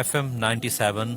FM 97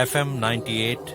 FM 98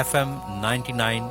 FM 99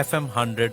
FM 100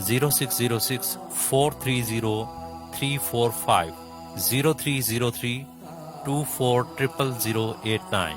0606 430 345, 0303 240089।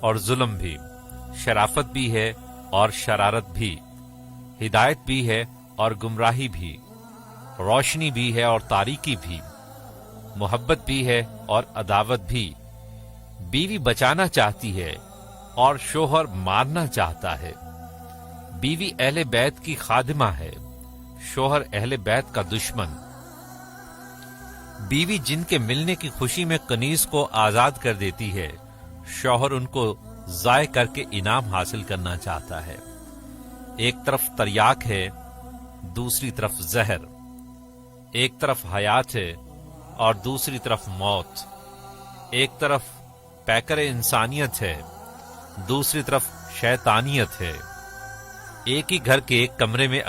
اور ظلم بھی، شرافت بھی ہے اور شرارت بھی، ہدایت بھی ہے اور گمراہی بھی، روشنی بھی ہے اور تاریکی بھی، محبت بھی ہے اور عداوت بھی۔ بیوی بچانا چاہتی ہے اور شوہر مارنا چاہتا ہے۔ بیوی اہل بیت کی خادمہ ہے، شوہر اہل بیت کا دشمن۔ بیوی جن کے ملنے کی خوشی میں کنیز کو آزاد کر دیتی ہے، شوہر ان کو ضائع کر کے انعام حاصل کرنا چاہتا ہے۔ ایک طرف تریاک ہے، دوسری طرف زہر، ایک طرف حیات ہے اور دوسری طرف موت، ایک طرف پیکر انسانیت ہے، دوسری طرف شیطانیت ہے۔ ایک ہی گھر کے ایک کمرے میں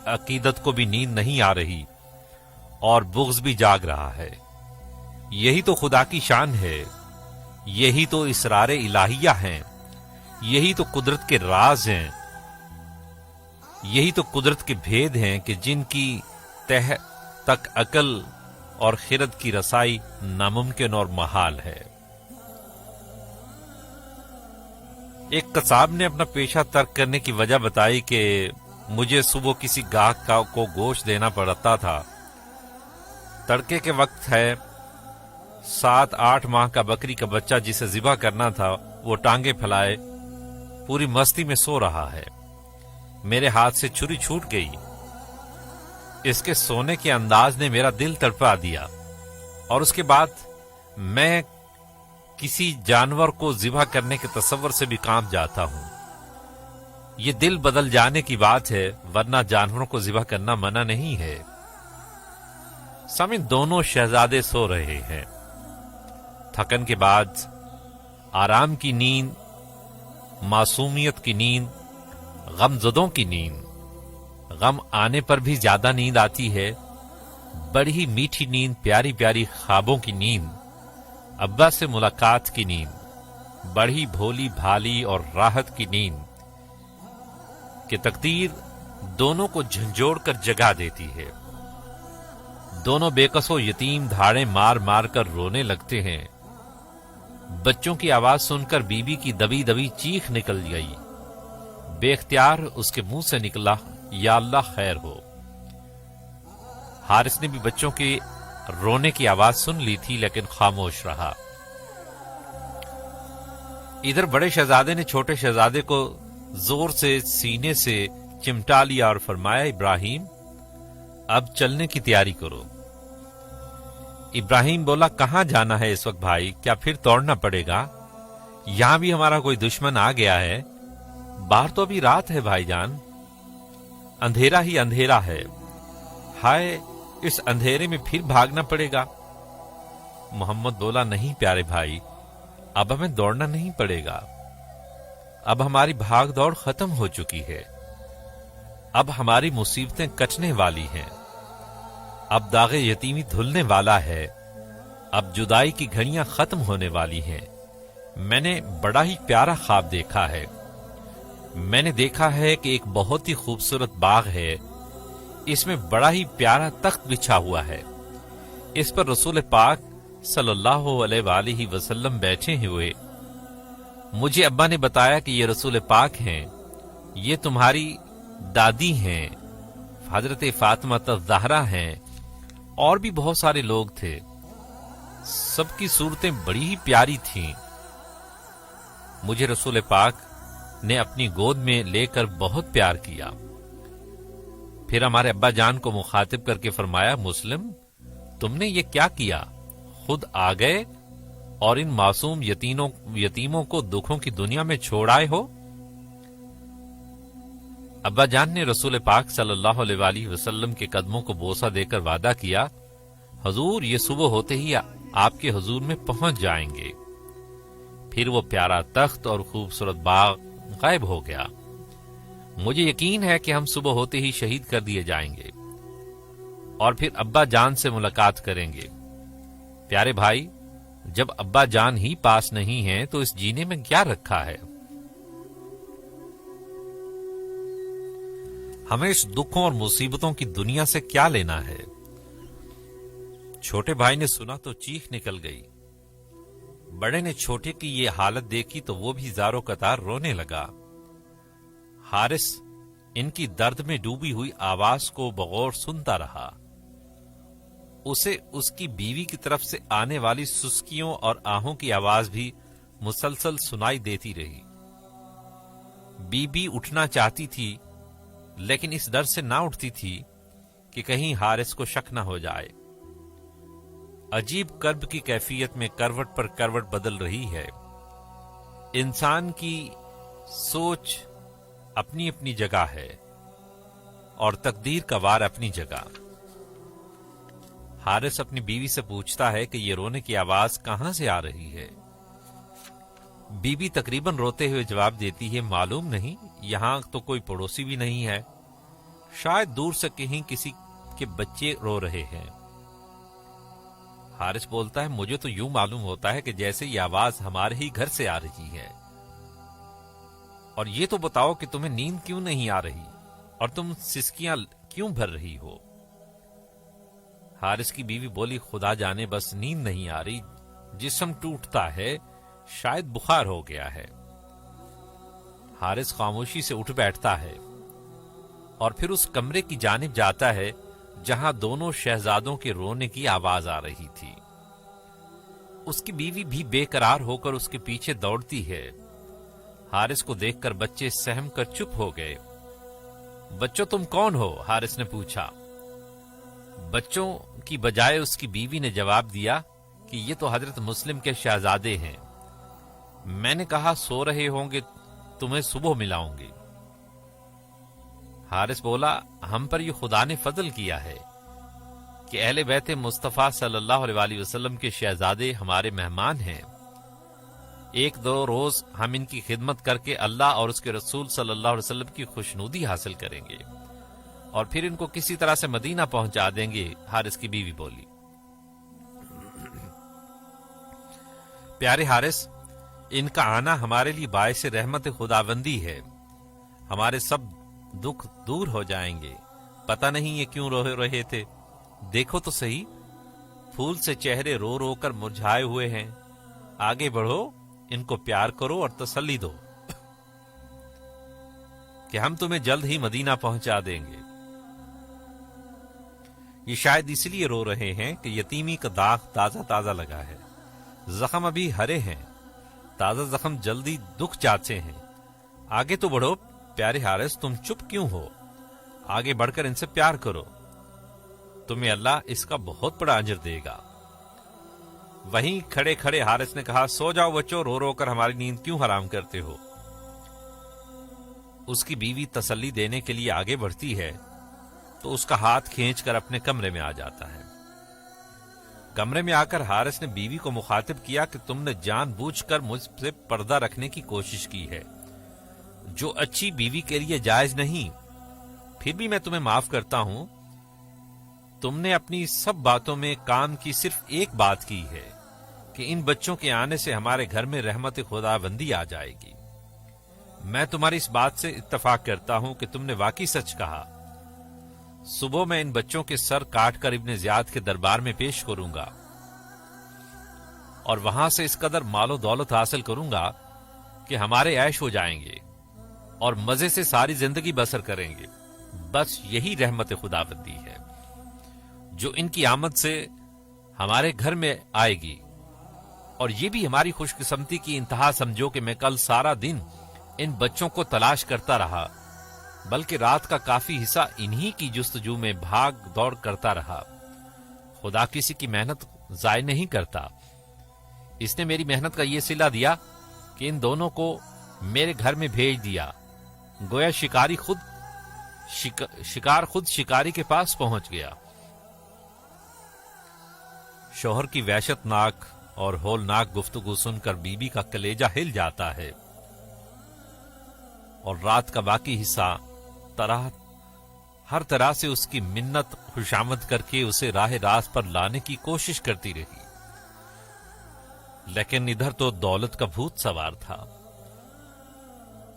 عقیدت کو بھی نیند نہیں آ رہی اور بغض بھی جاگ رہا ہے۔ یہی تو خدا کی شان ہے، یہی تو اسرار الہیہ ہیں، یہی تو قدرت کے راز ہیں، یہی تو قدرت کے بھید ہیں کہ جن کی تہ تک عقل اور خرد کی رسائی ناممکن اور محال ہے۔ ایک قصاب نے اپنا پیشہ ترک کرنے کی وجہ بتائی کہ مجھے صبح کسی گاہک کو گوشت دینا پڑتا تھا۔ تڑکے کے وقت ہے، 7-8 ماہ کا بکری کا بچہ جسے ذبح کرنا تھا وہ ٹانگیں پھیلائے پوری مستی میں سو رہا ہے۔ میرے ہاتھ سے چھری چھوٹ گئی۔ اس کے سونے کے انداز نے میرا دل تڑپا دیا، اور اس کے بعد میں کسی جانور کو ذبح کرنے کے تصور سے بھی کانپ جاتا ہوں۔ یہ دل بدل جانے کی بات ہے، ورنہ جانوروں کو ذبح کرنا منع نہیں ہے۔ سامعین، دونوں شہزادے سو رہے ہیں۔ تھکن کے بعد آرام کی نیند، معصومیت کی نیند، غم زدوں کی نیند۔ غم آنے پر بھی زیادہ نیند آتی ہے، بڑی ہی میٹھی نیند، پیاری پیاری خوابوں کی نیند، ابا سے ملاقات کی نیند، بڑی بھولی بھالی اور راحت کی نیند کہ تقدیر دونوں کو جھنجھوڑ کر جگا دیتی ہے۔ دونوں بے کس و یتیم دھاڑیں مار مار کر رونے لگتے ہیں۔ بچوں کی آواز سن کر بیوی کی دبی دبی چیخ نکل گئی۔ بے اختیار اس کے منہ سے نکلا، یا اللہ خیر ہو۔ حارث نے بھی بچوں کے رونے کی آواز سن لی تھی، لیکن خاموش رہا۔ ادھر بڑے شہزادے نے چھوٹے شہزادے کو زور سے سینے سے چمٹا لیا اور فرمایا، ابراہیم اب چلنے کی تیاری کرو۔ ابراہیم بولا، کہاں جانا ہے اس وقت بھائی؟ کیا پھر توڑنا پڑے گا؟ یہاں بھی ہمارا کوئی دشمن آ گیا ہے۔ باہر تو ابھی رات ہے بھائی جان، اندھیرا ہی اندھیرا ہے۔ ہائے، اس اندھیرے میں پھر بھاگنا پڑے گا۔ محمد بولا، نہیں پیارے بھائی، اب ہمیں دوڑنا نہیں پڑے گا۔ اب ہماری بھاگ دوڑ ختم ہو چکی ہے۔ اب ہماری مصیبتیں کٹنے والی ہیں۔ اب داغ یتیمی دھلنے والا ہے۔ اب جدائی کی گھڑیاں ختم ہونے والی ہیں۔ میں نے بڑا ہی پیارا خواب دیکھا ہے۔ میں نے دیکھا ہے کہ ایک بہت ہی خوبصورت باغ ہے، اس میں بڑا ہی پیارا تخت بچھا ہوا ہے، اس پر رسول پاک صلی اللہ علیہ وآلہ وسلم بیٹھے ہوئے۔ مجھے ابا نے بتایا کہ یہ رسول پاک ہیں، یہ تمہاری دادی ہیں، حضرت فاطمہ الزہرا ہیں، اور بھی بہت سارے لوگ تھے۔ سب کی صورتیں بڑی ہی پیاری تھیں۔ مجھے رسول پاک نے اپنی گود میں لے کر بہت پیار کیا۔ پھر ہمارے ابا جان کو مخاطب کر کے فرمایا، مسلم تم نے یہ کیا کیا؟ خود آ گئے اور ان معصوم یتیموں کو دکھوں کی دنیا میں چھوڑ آئے ہو۔ ابا جان نے رسول پاک صلی اللہ علیہ وآلہ وسلم کے قدموں کو بوسہ دے کر وعدہ کیا، حضور یہ صبح ہوتے ہی آپ کے حضور میں پہنچ جائیں گے۔ پھر وہ پیارا تخت اور خوبصورت باغ غائب ہو گیا۔ مجھے یقین ہے کہ ہم صبح ہوتے ہی شہید کر دیے جائیں گے اور پھر ابا جان سے ملاقات کریں گے۔ پیارے بھائی، جب ابا جان ہی پاس نہیں ہیں تو اس جینے میں کیا رکھا ہے؟ ہمیں اس دکھوں اور مصیبتوں کی دنیا سے کیا لینا ہے؟ چھوٹے بھائی نے سنا تو چیخ نکل گئی۔ بڑے نے چھوٹے کی یہ حالت دیکھی تو وہ بھی زاروں قطار رونے لگا۔ حارث ان کی درد میں ڈوبی ہوئی آواز کو بغور سنتا رہا۔ اسے اس کی بیوی کی طرف سے آنے والی سسکیوں اور آہوں کی آواز بھی مسلسل سنائی دیتی رہی۔ بی بی اٹھنا چاہتی تھی لیکن اس ڈر سے نہ اٹھتی تھی کہ کہیں حارث کو شک نہ ہو جائے۔ عجیب کرب کی کیفیت میں کروٹ پر کروٹ بدل رہی ہے۔ انسان کی سوچ اپنی اپنی جگہ ہے اور تقدیر کا وار اپنی جگہ۔ حارث اپنی بیوی سے پوچھتا ہے کہ یہ رونے کی آواز کہاں سے آ رہی ہے؟ بی بی تقریباً روتے ہوئے جواب دیتی ہے، معلوم نہیں، یہاں تو کوئی پڑوسی بھی نہیں ہے، شاید دور سے کہیں کسی کے بچے رو رہے ہیں۔ حارث بولتا ہے، مجھے تو یوں معلوم ہوتا ہے کہ جیسے یہ آواز ہمارے ہی گھر سے آ رہی ہے، اور یہ تو بتاؤ کہ تمہیں نیند کیوں نہیں آ رہی اور تم سسکیاں کیوں بھر رہی ہو؟ حارث کی بیوی بولی، خدا جانے، بس نیند نہیں آ رہی، جسم ٹوٹتا ہے، شاید بخار ہو گیا ہے۔ حارث خاموشی سے اٹھ بیٹھتا ہے اور پھر اس کمرے کی جانب جاتا ہے جہاں دونوں شہزادوں کے رونے کی آواز آ رہی تھی۔ اس کی بیوی بھی بے قرار ہو کر اس کے پیچھے دوڑتی ہے۔ حارث کو دیکھ کر بچے سہم کر چپ ہو گئے۔ بچوں تم کون ہو؟ حارث نے پوچھا۔ بچوں کی بجائے اس کی بیوی نے جواب دیا کہ یہ تو حضرت مسلم کے شہزادے ہیں، میں نے کہا سو رہے ہوں گے، تمہیں صبح ملاؤں گے۔ حارث بولا، ہم پر یہ خدا نے فضل کیا ہے کہ اہل بیت مصطفیٰ صلی اللہ علیہ وآلہ وسلم کے شہزادے ہمارے مہمان ہیں۔ ایک دو روز ہم ان کی خدمت کر کے اللہ اور اس کے رسول صلی اللہ علیہ وسلم کی خوشنودی حاصل کریں گے اور پھر ان کو کسی طرح سے مدینہ پہنچا دیں گے۔ حارث کی بیوی بولی، پیارے حارث، ان کا آنا ہمارے لیے باعث رحمت خداوندی ہے، ہمارے سب دکھ دور ہو جائیں گے۔ پتہ نہیں یہ کیوں رو رہے تھے، دیکھو تو صحیح، پھول سے چہرے رو رو کر مرجھائے ہوئے ہیں۔ آگے بڑھو، ان کو پیار کرو اور تسلی دو کہ ہم تمہیں جلد ہی مدینہ پہنچا دیں گے۔ یہ شاید اس لیے رو رہے ہیں کہ یتیمی کا داغ تازہ تازہ لگا ہے، زخم ابھی ہرے ہیں، تازہ زخم جلدی دکھ جاتے ہیں۔ آگے تو بڑھو پیارے حارث، تم چپ کیوں ہو؟ آگے بڑھ کر ان سے پیار کرو، تمہیں اللہ اس کا بہت بڑا اجر دے گا۔ وہیں کھڑے کھڑے حارث نے کہا، سو جاؤ بچوں، رو رو کر ہماری نیند کیوں حرام کرتے ہو؟ اس کی بیوی تسلی دینے کے لیے آگے بڑھتی ہے تو اس کا ہاتھ کھینچ کر اپنے کمرے میں آ جاتا ہے۔ کمرے میں آ کر حارث نے بیوی کو مخاطب کیا کہ تم نے جان بوجھ کر مجھ سے پردہ رکھنے کی کوشش کی ہے، جو اچھی بیوی کے لیے جائز نہیں، پھر بھی میں تمہیں معاف کرتا ہوں۔ تم نے اپنی سب باتوں میں کام کی صرف ایک بات کی ہے کہ ان بچوں کے آنے سے ہمارے گھر میں رحمت خداوندی آ جائے گی۔ میں تمہاری اس بات سے اتفاق کرتا ہوں کہ تم نے واقعی سچ کہا۔ صبح میں ان بچوں کے سر کاٹ کر ابن زیاد کے دربار میں پیش کروں گا اور وہاں سے اس قدر مال و دولت حاصل کروں گا کہ ہمارے عیش ہو جائیں گے اور مزے سے ساری زندگی بسر کریں گے۔ بس یہی رحمت خداوندی ہے جو ان کی آمد سے ہمارے گھر میں آئے گی، اور یہ بھی ہماری خوش قسمتی کی انتہا سمجھو کہ میں کل سارا دن ان بچوں کو تلاش کرتا رہا، بلکہ رات کا کافی حصہ انہی کی جستجو میں بھاگ دوڑ کرتا رہا۔ خدا کسی کی محنت ضائع نہیں کرتا، اس نے میری محنت کا یہ صلہ دیا کہ ان دونوں کو میرے گھر میں بھیج دیا، گویا شکار خود شکاری کے پاس پہنچ گیا۔ شوہر کی وحشت ناک اور ہولناک گفتگو سن کر بیوی کا کلیجہ ہل جاتا ہے اور رات کا باقی حصہ ہر طرح سے اس کی منت خوشامد کر کے اسے راہ راست پر لانے کی کوشش کرتی رہی، لیکن ادھر تو دولت کا بھوت سوار تھا،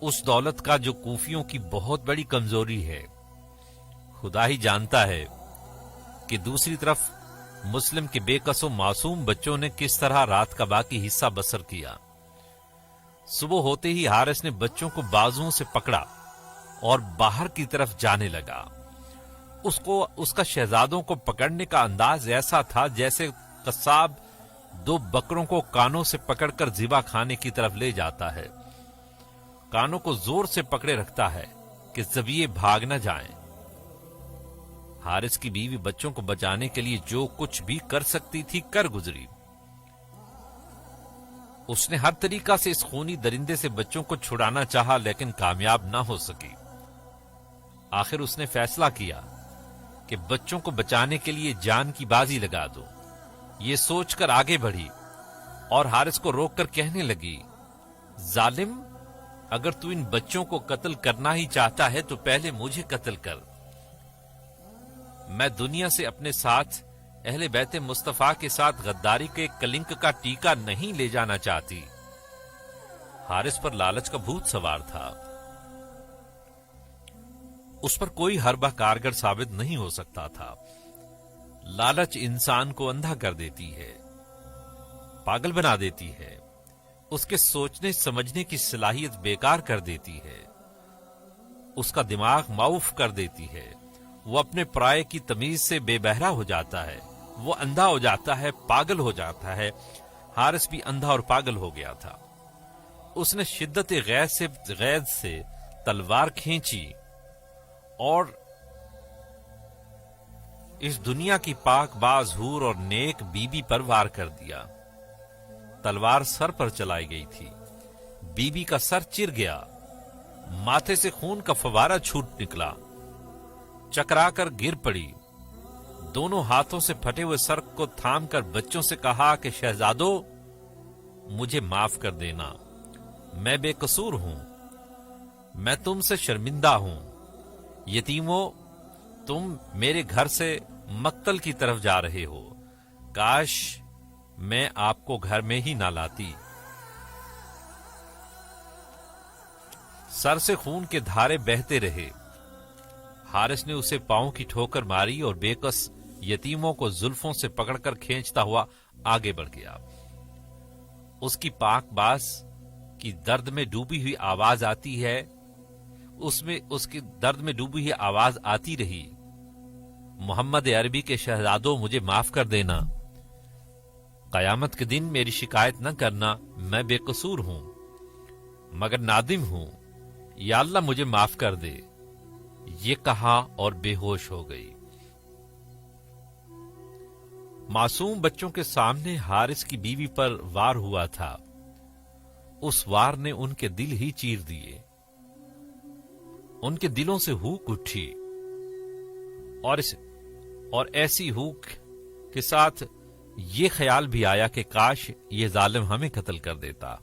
اس دولت کا جو کوفیوں کی بہت بڑی کمزوری ہے۔ خدا ہی جانتا ہے کہ دوسری طرف مسلم کے بے کس و معصوم بچوں نے کس طرح رات کا باقی حصہ بسر کیا۔ صبح ہوتے ہی حارث نے بچوں کو بازوؤں سے پکڑا اور باہر کی طرف جانے لگا۔ اس کا شہزادوں کو پکڑنے کا انداز ایسا تھا جیسے قصاب دو بکروں کو کانوں سے پکڑ کر ذبح خانے کی طرف لے جاتا ہے۔ کانوں کو زور سے پکڑے رکھتا ہے کہ ذبیحے بھاگ نہ جائیں۔ حارث کی بیوی بچوں کو بچانے کے لیے جو کچھ بھی کر سکتی تھی کر گزری۔ اس نے ہر طریقہ سے اس خونی درندے سے بچوں کو چھڑانا چاہا لیکن کامیاب نہ ہو سکی۔ آخر اس نے فیصلہ کیا کہ بچوں کو بچانے کے لیے جان کی بازی لگا دو۔ یہ سوچ کر آگے بڑھی اور حارث کو روک کر کہنے لگی، ظالم، اگر تو ان بچوں کو قتل کرنا ہی چاہتا ہے تو پہلے مجھے قتل کر۔ میں دنیا سے اپنے ساتھ اہل بیت مصطفیٰ کے ساتھ غداری کے کلنک کا ٹیکا نہیں لے جانا چاہتی۔ حارث پر لالچ کا بھوت سوار تھا۔ اس پر کوئی حربہ کارگر ثابت نہیں ہو سکتا تھا۔ لالچ انسان کو اندھا کر دیتی ہے، پاگل بنا دیتی ہے، اس کے سوچنے سمجھنے کی صلاحیت بیکار کر دیتی ہے، اس کا دماغ معوف کر دیتی ہے، وہ اپنے پرائے کی تمیز سے بے بہرا ہو جاتا ہے، وہ اندھا ہو جاتا ہے، پاگل ہو جاتا ہے۔ حارث بھی اندھا اور پاگل ہو گیا تھا۔ اس نے شدت غیظ سے تلوار کھینچی اور اس دنیا کی پاک باز حور اور نیک بی بی پر وار کر دیا۔ تلوار سر پر چلائی گئی تھی، بی بی کا سر چر گیا، ماتھے سے خون کا فوارہ چھوٹ نکلا، چکرا کر گر پڑی۔ دونوں ہاتھوں سے پھٹے ہوئے سر کو تھام کر بچوں سے کہا کہ شہزادو، مجھے معاف کر دینا، میں بے قصور ہوں، میں تم سے شرمندہ ہوں۔ یتیموں، تم میرے گھر سے مقتل کی طرف جا رہے ہو، کاش میں آپ کو گھر میں ہی نہ لاتی۔ سر سے خون کے دھارے بہتے رہے۔ حارث نے اسے پاؤں کی ٹھوکر ماری اور بے کس یتیموں کو زلفوں سے پکڑ کر کھینچتا ہوا آگے بڑھ گیا۔ اس کی پاک باز کی درد میں ڈوبی ہوئی آواز آتی ہے، اس کی درد میں ڈوبی ہوئی آواز آتی رہی، محمد عربی کے شہزادوں، مجھے معاف کر دینا، قیامت کے دن میری شکایت نہ کرنا، میں بے قصور ہوں مگر نادم ہوں، یا اللہ مجھے معاف کر دے۔ یہ کہا اور بے ہوش ہو گئی۔ معصوم بچوں کے سامنے حارث کی بیوی پر وار ہوا تھا، اس وار نے ان کے دل ہی چیر دیے، ان کے دلوں سے ہوک اٹھی اور ایسی ہوک کے ساتھ یہ خیال بھی آیا کہ کاش یہ ظالم ہمیں قتل کر دیتا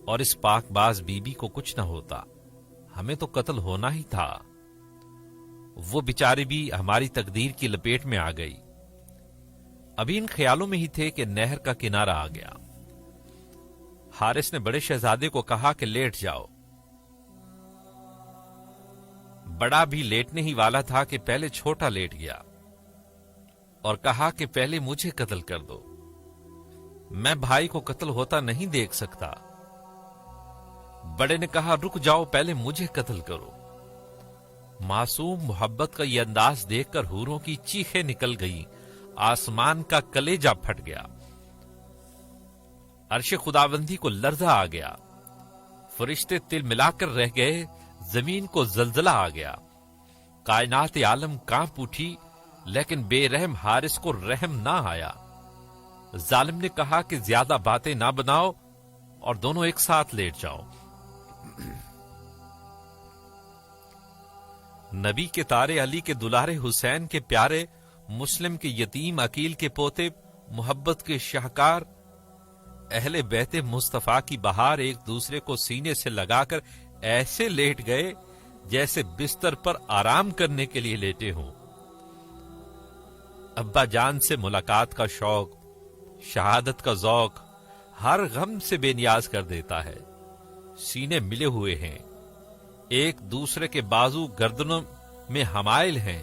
اور اس پاک باز بی بی کو کچھ نہ ہوتا، ہمیں تو قتل ہونا ہی تھا۔ وہ بیچاری بھی ہماری تقدیر کی لپیٹ میں آ گئی۔ ابھی ان خیالوں میں ہی تھے کہ نہر کا کنارہ آ گیا۔ حارث نے بڑے شہزادے کو کہا کہ لیٹ جاؤ۔ بڑا بھی لیٹنے ہی والا تھا کہ پہلے چھوٹا لیٹ گیا اور کہا کہ پہلے مجھے قتل کر دو، میں بھائی کو قتل ہوتا نہیں دیکھ سکتا۔ بڑے نے کہا رک جاؤ، پہلے مجھے قتل کرو۔ معصوم محبت کا یہ انداز دیکھ کر حوروں کی چیخیں نکل گئی، آسمان کا کلیجہ پھٹ گیا، عرش خداوندی کو لرزہ آ گیا، فرشتے تل ملا کر رہ گئے، زمین کو زلزلہ آ گیا، کائنات عالم کانپ اٹھی، لیکن بے رحم حارث کو رحم نہ آیا۔ ظالم نے کہا کہ زیادہ باتیں نہ بناؤ اور دونوں ایک ساتھ لیٹ جاؤ۔ نبی کے تارے علی کے دلارے حسین کے پیارے، مسلم کے یتیم عقیل کے پوتے، محبت کے شاہکار، اہل بیت مصطفیٰ کی بہار ایک دوسرے کو سینے سے لگا کر ایسے لیٹ گئے جیسے بستر پر آرام کرنے کے لیے لیٹے ہوں۔ ابا جان سے ملاقات کا شوق، شہادت کا ذوق ہر غم سے بے نیاز کر دیتا ہے۔ سینے ملے ہوئے ہیں، ایک دوسرے کے بازو گردنوں میں حمائل ہیں،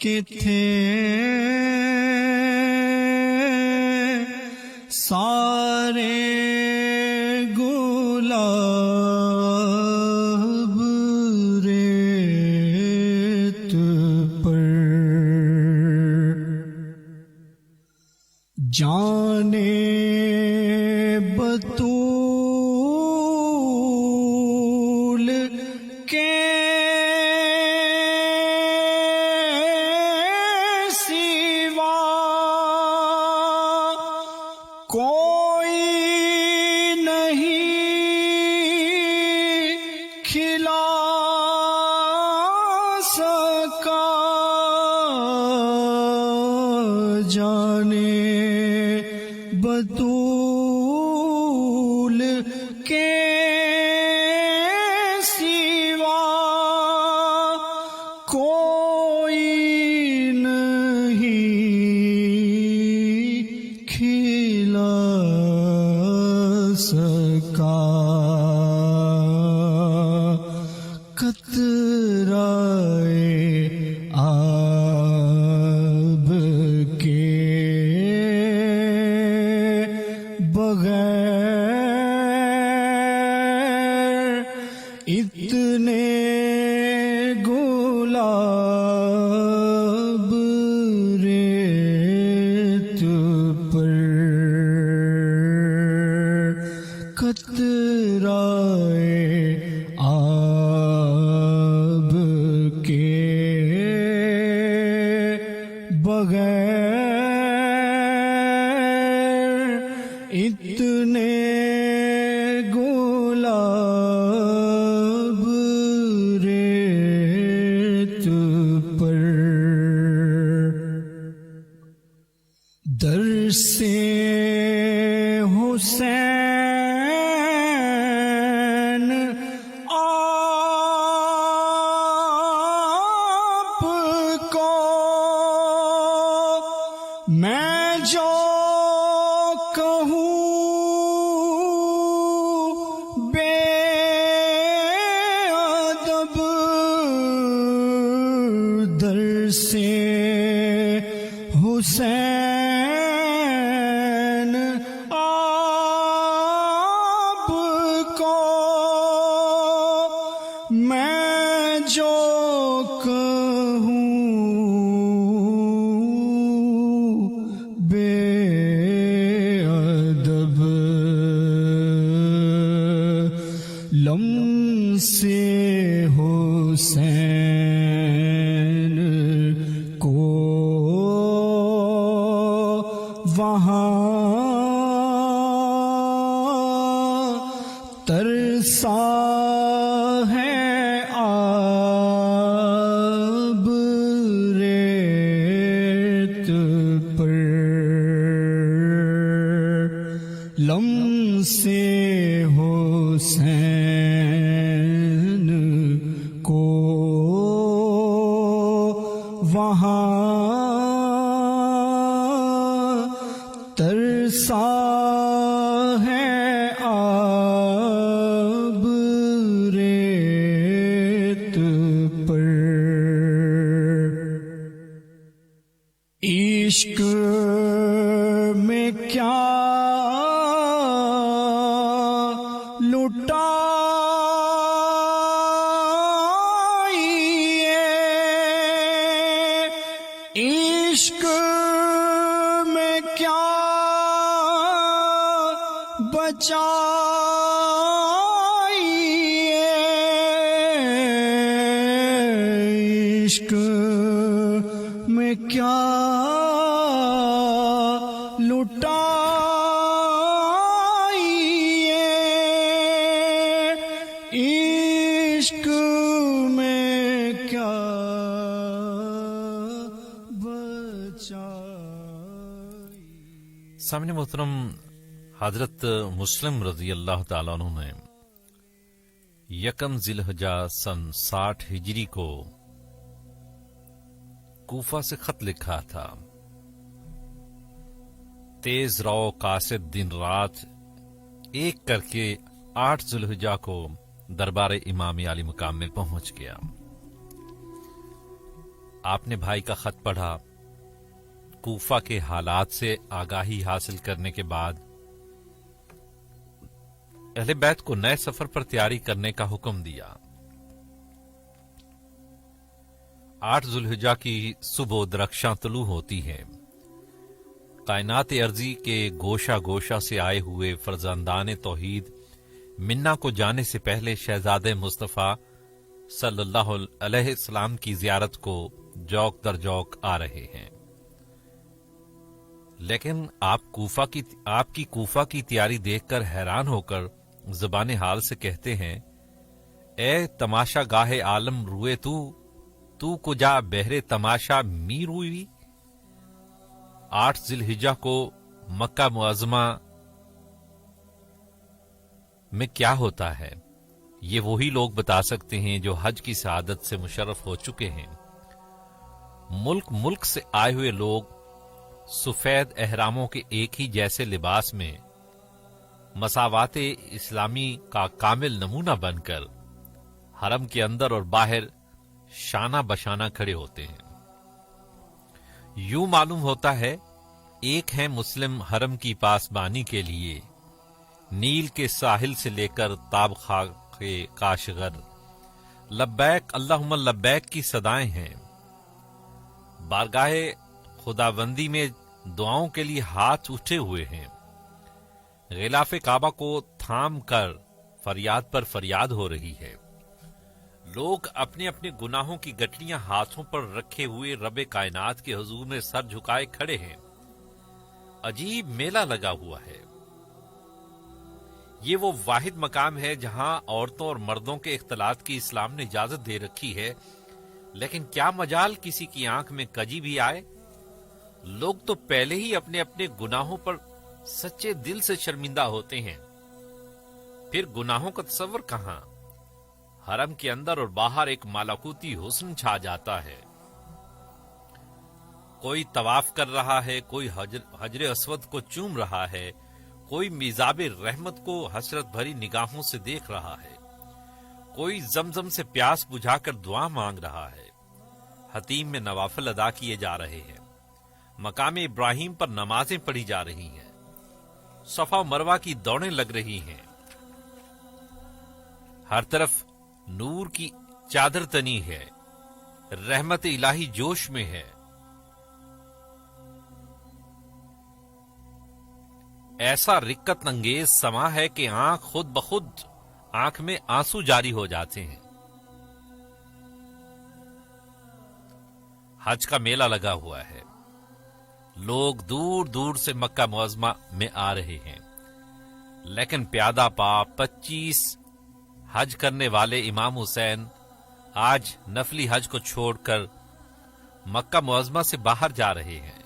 کہ تھے سارے گلاب ریت پر، جانے بطول کے سوا کوئی نہیں کھلا سکا، جانے بطول کے سوا کوئی نہیں کھلا سکا، قطرۂ آب کے بغیر اتنے گلاب ریت پر، قطرۂ آب کے بغیر اتنے گلاب ریت پر، در سے حسین آپ کو میں جو کہوں بے ادب، در سے حسین آپ کو میں جو کہوں بے ادب، لمس حسین کو وہاں ترسا ہے آب ریت پر، لمس حسین کو وہاں ترسا ہے آب ریت پر، عشق میں کیا عشق میں کیا بچائیے، عشق میں کیا لٹائیے، عشق میں کیا سامنے محترم حضرت مسلم رضی اللہ تعالیٰ عنہ نے یکم ذی الحجہ سن 60 ہجری کو کوفہ سے خط لکھا تھا. تیز رو قاصد دن رات ایک کر کے 8 ذی الحجہ کو دربار امام علی مقام میں پہنچ گیا. آپ نے بھائی کا خط پڑھا، کوفہ کے حالات سے آگاہی حاصل کرنے کے بعد اہل بیت کو نئے سفر پر تیاری کرنے کا حکم دیا۔ 8 ذوالحجہ کی صبح درخشاں طلوع ہوتی ہے۔ کائنات ارضی کے گوشہ گوشہ سے آئے ہوئے فرزندان توحید منا کو جانے سے پہلے شہزادے مصطفیٰ صلی اللہ علیہ السلام کی زیارت کو جوک در جوک آ رہے ہیں، لیکن آپ کی کوفہ کی تیاری دیکھ کر حیران ہو کر زبان حال سے کہتے ہیں، اے تماشا گاہ عالم روئے تو کجا بہرے تماشا می روئی۔ 8 ذی الحجہ کو مکہ معظمہ میں کیا ہوتا ہے، یہ وہی لوگ بتا سکتے ہیں جو حج کی سعادت سے مشرف ہو چکے ہیں۔ ملک سے آئے ہوئے لوگ سفید احراموں کے ایک ہی جیسے لباس میں مساوات اسلامی کا کامل نمونہ بن کر حرم کے اندر اور باہر شانہ بشانہ کھڑے ہوتے ہیں۔ یوں معلوم ہوتا ہے ایک ہے مسلم حرم کی پاسبانی کے لیے نیل کے ساحل سے لے کر تاب خاک کاشغر لبیک اللہم لبیک کی صدائیں ہیں۔ بارگاہ خداوندی میں دعاؤں کے لیے ہاتھ اٹھے ہوئے ہیں۔ غلاف کعبہ کو تھام کر فریاد پر فریاد ہو رہی ہے۔ لوگ اپنے اپنے گناہوں کی گٹھلیاں ہاتھوں پر رکھے ہوئے رب کائنات کے حضور میں سر جھکائے کھڑے ہیں۔ عجیب میلہ لگا ہوا ہے۔ یہ وہ واحد مقام ہے جہاں عورتوں اور مردوں کے اختلاط کی اسلام نے اجازت دے رکھی ہے، لیکن کیا مجال کسی کی آنکھ میں کجی بھی آئے؟ لوگ تو پہلے ہی اپنے اپنے گناہوں پر سچے دل سے شرمندہ ہوتے ہیں، پھر گناہوں کا تصور کہاں؟ حرم کے اندر اور باہر ایک ملکوتی حسن چھا جاتا ہے۔ کوئی طواف کر رہا ہے، کوئی حجر اسود کو چوم رہا ہے، کوئی میزاب رحمت کو حسرت بھری نگاہوں سے دیکھ رہا ہے، کوئی زمزم سے پیاس بجھا کر دعا مانگ رہا ہے۔ حتیم میں نوافل ادا کیے جا رہے ہیں، مقام ابراہیم پر نمازیں پڑھی جا رہی ہیں، صفا و مروہ کی دوڑیں لگ رہی ہیں، ہر طرف نور کی چادر تنی ہے، رحمت الہی جوش میں ہے۔ ایسا رکت انگیز سما ہے کہ آنکھ خود بخود آنکھ میں آنسو جاری ہو جاتے ہیں۔ حج کا میلہ لگا ہوا ہے، لوگ دور دور سے مکہ معظمہ میں آ رہے ہیں، لیکن پیادہ پا 25 حج کرنے والے امام حسین آج نفلی حج کو چھوڑ کر مکہ معظمہ سے باہر جا رہے ہیں۔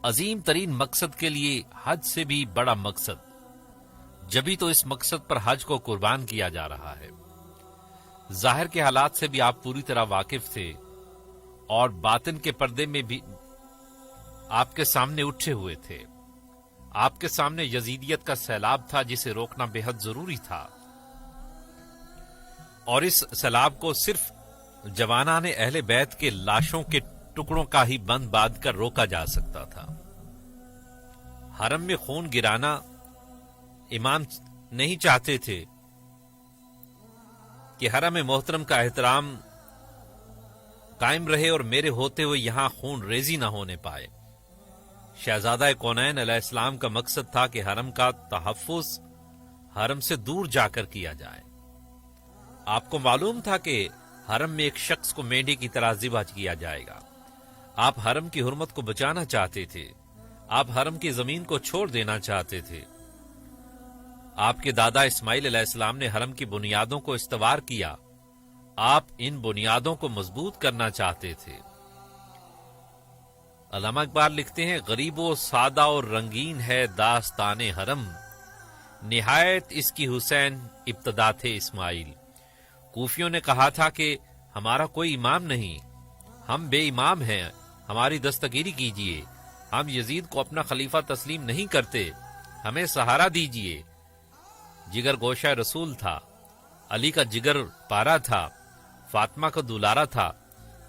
عظیم ترین مقصد کے لیے حج سے بھی بڑا مقصد، جبھی تو اس مقصد پر حج کو قربان کیا جا رہا ہے۔ ظاہر کے حالات سے بھی آپ پوری طرح واقف تھے، اور باطن کے پردے میں بھی آپ کے سامنے اٹھے ہوئے تھے۔ آپ کے سامنے یزیدیت کا سیلاب تھا جسے روکنا بے حد ضروری تھا، اور اس سیلاب کو صرف جوانان اہل بیت کے لاشوں کے ٹکڑوں کا ہی بند باندھ کر روکا جا سکتا تھا۔ حرم میں خون گرانا امام نہیں چاہتے تھے کہ حرم محترم کا احترام قائم رہے اور میرے ہوتے ہوئے یہاں خون ریزی نہ ہونے پائے۔ شہزادہ کونین علیہ السلام کا مقصد تھا کہ حرم کا تحفظ حرم سے دور جا کر کیا جائے۔ آپ کو معلوم تھا کہ حرم میں ایک شخص کو مینڈے کی طرح ذبح کیا جائے گا۔ آپ حرم کی حرمت کو بچانا چاہتے تھے، آپ حرم کی زمین کو چھوڑ دینا چاہتے تھے۔ آپ کے دادا اسماعیل علیہ السلام نے حرم کی بنیادوں کو استوار کیا، آپ ان بنیادوں کو مضبوط کرنا چاہتے تھے۔ علامہ اقبال لکھتے ہیں، غریب و سادہ اور رنگین ہے داستان حرم، نہایت اس کی حسین ابتدا تھے اسماعیل۔ کوفیوں نے کہا تھا کہ ہمارا کوئی امام نہیں، ہم بے امام ہیں، ہماری دستگیری کیجیے، ہم یزید کو اپنا خلیفہ تسلیم نہیں کرتے، ہمیں سہارا دیجیے۔ جگر گوشہ رسول تھا، علی کا جگر پارا تھا، فاطمہ کا دولارا تھا،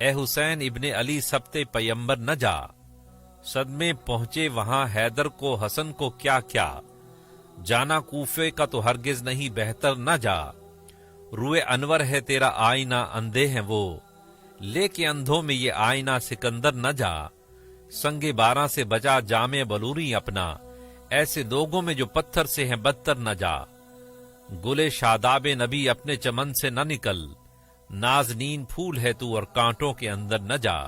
اے حسین ابن علی سبتے پیمبر نہ جا، صدمے پہنچے وہاں حیدر کو حسن کو کیا کیا، جانا کوفے کا تو ہرگز نہیں بہتر نہ جا، روئے انور ہے تیرا آئینہ اندھے ہیں وہ، لے کے اندھوں میں یہ آئینہ سکندر نہ جا، سنگ باراں سے بچا جامع بلوری اپنا، ایسے لوگوں میں جو پتھر سے ہیں بدتر نہ جا، گلے شاداب نبی اپنے چمن سے نہ نکل، نازنین پھول ہے تو اور کانٹوں کے اندر نہ جا۔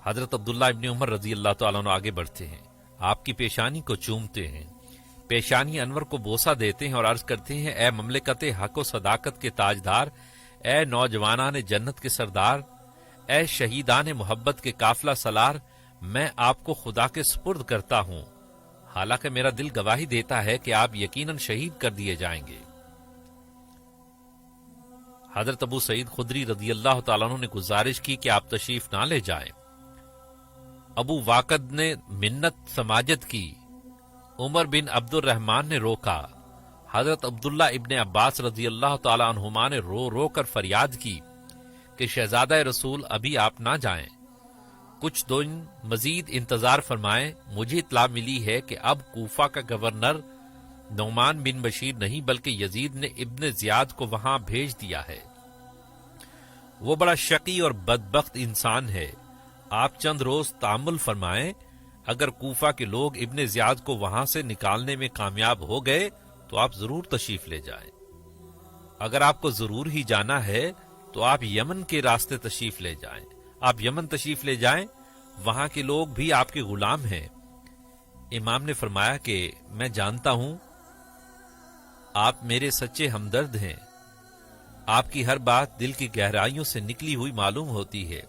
حضرت عبداللہ ابن عمر رضی اللہ تعالیٰ عنہ آگے بڑھتے ہیں، آپ کی پیشانی کو چومتے ہیں، پیشانی انور کو بوسہ دیتے ہیں اور عرض کرتے ہیں، اے مملکت حق و صداقت کے تاجدار، اے نوجوانان جنت کے سردار، اے شہیدان محبت کے قافلہ سالار، میں آپ کو خدا کے سپرد کرتا ہوں، حالانکہ میرا دل گواہی دیتا ہے کہ آپ یقیناً شہید کر دیے جائیں گے۔ حضرت ابو سعید خدری رضی اللہ تعالیٰ عنہ نے گزارش کی کہ آپ تشریف نہ لے جائیں۔ ابو واقد نے منت سماجت کی، عمر بن عبد الرحمن نے روکا، حضرت عبداللہ ابن عباس رضی اللہ تعالیٰ عنہما نے رو رو کر فریاد کی کہ شہزادہ رسول ابھی آپ نہ جائیں، کچھ دن مزید انتظار فرمائیں، مجھے اطلاع ملی ہے کہ اب کوفہ کا گورنر نعمان بن بشیر نہیں بلکہ یزید نے ابن زیاد کو وہاں بھیج دیا ہے، وہ بڑا شقی اور بدبخت انسان ہے، آپ چند روز تأمل فرمائیں، اگر کوفہ کے لوگ ابن زیاد کو وہاں سے نکالنے میں کامیاب ہو گئے تو آپ ضرور تشریف لے جائیں، اگر آپ کو ضرور ہی جانا ہے تو آپ یمن کے راستے تشریف لے جائیں، آپ یمن تشریف لے جائیں، وہاں کے لوگ بھی آپ کے غلام ہیں۔ امام نے فرمایا کہ میں جانتا ہوں آپ میرے سچے ہمدرد ہیں، آپ کی ہر بات دل کی گہرائیوں سے نکلی ہوئی معلوم ہوتی ہے،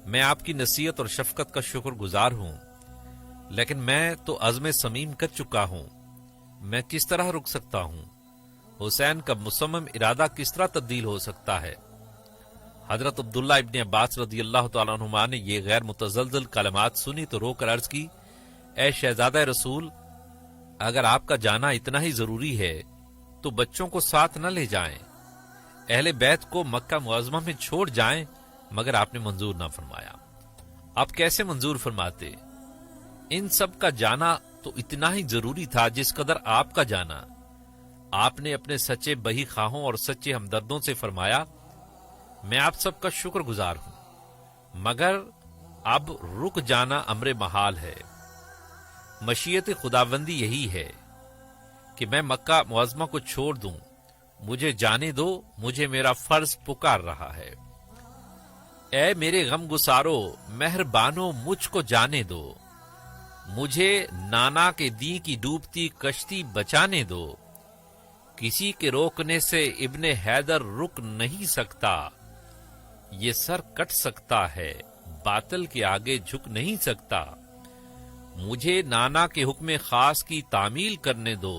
میں آپ کی نصیحت اور شفقت کا شکر گزار ہوں، لیکن میں تو عزم صمیم کر چکا ہوں، میں کس طرح رک سکتا ہوں؟ حسین کا مصمم ارادہ کس طرح تبدیل ہو سکتا ہے؟ حضرت عبداللہ ابن عباس رضی اللہ تعالیٰ عنہما نے یہ غیر متزلزل کلمات سنی تو رو کر عرض کی، اے شہزادہ رسول، اگر آپ کا جانا اتنا ہی ضروری ہے تو بچوں کو ساتھ نہ لے جائیں، اہل بیت کو مکہ معظمہ میں چھوڑ جائیں، مگر آپ نے منظور نہ فرمایا۔ آپ کیسے منظور فرماتے؟ ان سب کا جانا تو اتنا ہی ضروری تھا جس قدر آپ کا جانا۔ آپ نے اپنے سچے بہی خواہوں اور سچے ہمدردوں سے فرمایا، میں آپ سب کا شکر گزار ہوں، مگر اب رک جانا امر محال ہے، مشیت خداوندی یہی ہے کہ میں مکہ معظمہ کو چھوڑ دوں، مجھے جانے دو، مجھے میرا فرض پکار رہا ہے۔ اے میرے غم گسارو، مہربانو مجھ کو جانے دو، مجھے نانا کے دی کی ڈوبتی کشتی بچانے دو، کسی کے روکنے سے ابن حیدر رک نہیں سکتا، یہ سر کٹ سکتا ہے، باطل کے آگے جھک نہیں سکتا، مجھے نانا کے حکم خاص کی تعمیل کرنے دو،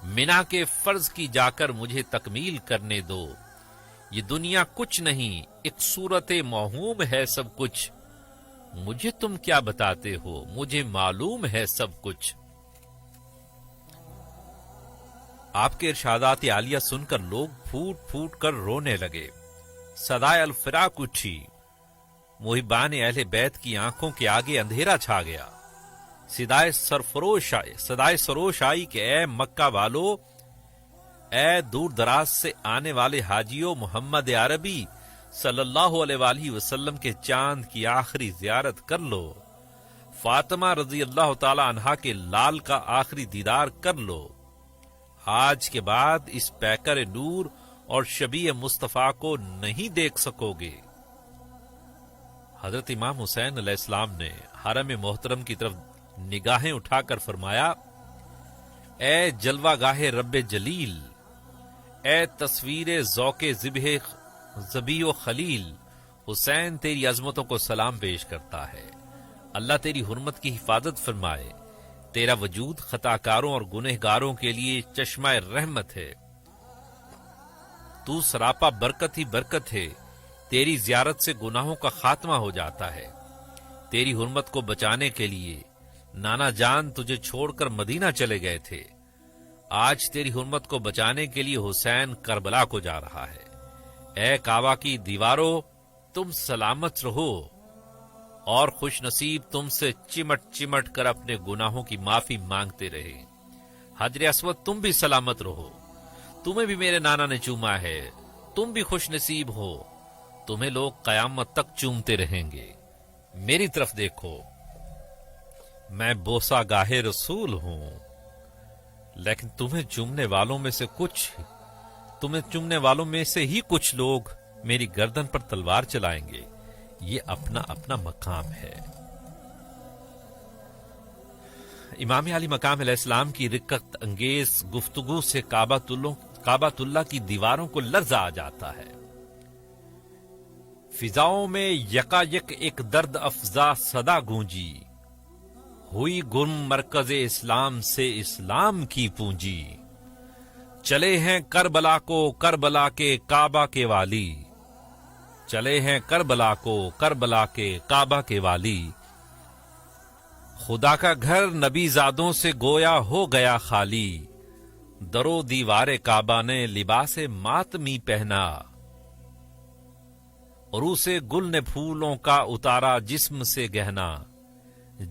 منا کے فرض کی جا کر مجھے تکمیل کرنے دو، یہ دنیا کچھ نہیں، ایک صورت موہوم ہے سب کچھ، مجھے تم کیا بتاتے ہو، مجھے معلوم ہے سب کچھ۔ آپ کے ارشادات عالیہ سن کر لوگ پھوٹ پھوٹ کر رونے لگے، صدائے الفراق اٹھی، محبان اہل بیت کی آنکھوں کے آگے اندھیرا چھا گیا، صدائے سروش آئی کہ اے مکہ والو، اے دور دراز سے آنے والے حاجیوں، محمد عربی صلی اللہ علیہ وآلہ وسلم کے چاند کی آخری زیارت کر لو، فاطمہ رضی اللہ تعالی عنہا کے لال کا آخری دیدار کر لو، آج کے بعد اس پیکر نور اور شبیہ مصطفیٰ کو نہیں دیکھ سکو گے۔ حضرت امام حسین علیہ السلام نے حرم محترم کی طرف نگاہیں اٹھا کر فرمایا، اے جلوہ گاہ رب جلیل، اے تصویر ذوق ذبی و خلیل، حسین تیری عظمتوں کو سلام پیش کرتا ہے، اللہ تیری حرمت کی حفاظت فرمائے، تیرا وجود خطاکاروں اور گنہگاروں کے لیے چشمہ رحمت ہے، تو سراپا برکت ہی برکت ہے، تیری زیارت سے گناہوں کا خاتمہ ہو جاتا ہے، تیری حرمت کو بچانے کے لیے نانا جان تجھے چھوڑ کر مدینہ چلے گئے تھے، آج تیری حرمت کو بچانے کے لیے حسین کربلا کو جا رہا ہے، اے کعبہ کی دیواروں تم سلامت رہو، اور خوش نصیب تم سے چمٹ چمٹ کر اپنے گناہوں کی معافی مانگتے رہے۔ حجر اسود تم بھی سلامت رہو، تمہیں بھی میرے نانا نے چوما ہے، تم بھی خوش نصیب ہو، تمہیں لوگ قیامت تک چومتے رہیں گے۔ میری طرف دیکھو، میں بوسہ گاہ رسول ہوں، لیکن تمہیں چومنے والوں میں سے ہی کچھ لوگ میری گردن پر تلوار چلائیں گے۔ یہ اپنا اپنا مقام ہے۔ امام علی مقام علیہ السلام کی رقت انگیز گفتگو سے کعبۃ اللہ کی دیواروں کو لرزہ آ جاتا ہے۔ فضاؤں میں یکا یک ایک درد افزا صدا گونجی، ہوئی گم مرکز اسلام سے اسلام کی پونجی۔ چلے ہیں کربلا کو کربلا کے کعبہ کے والی، چلے ہیں کربلا کو کربلا کے کعبہ کے والی۔ خدا کا گھر نبی زادوں سے گویا ہو گیا خالی، درو دیوار کعبہ نے لباس ماتمی پہنا، عروس گل نے پھولوں کا اتارا جسم سے گہنا،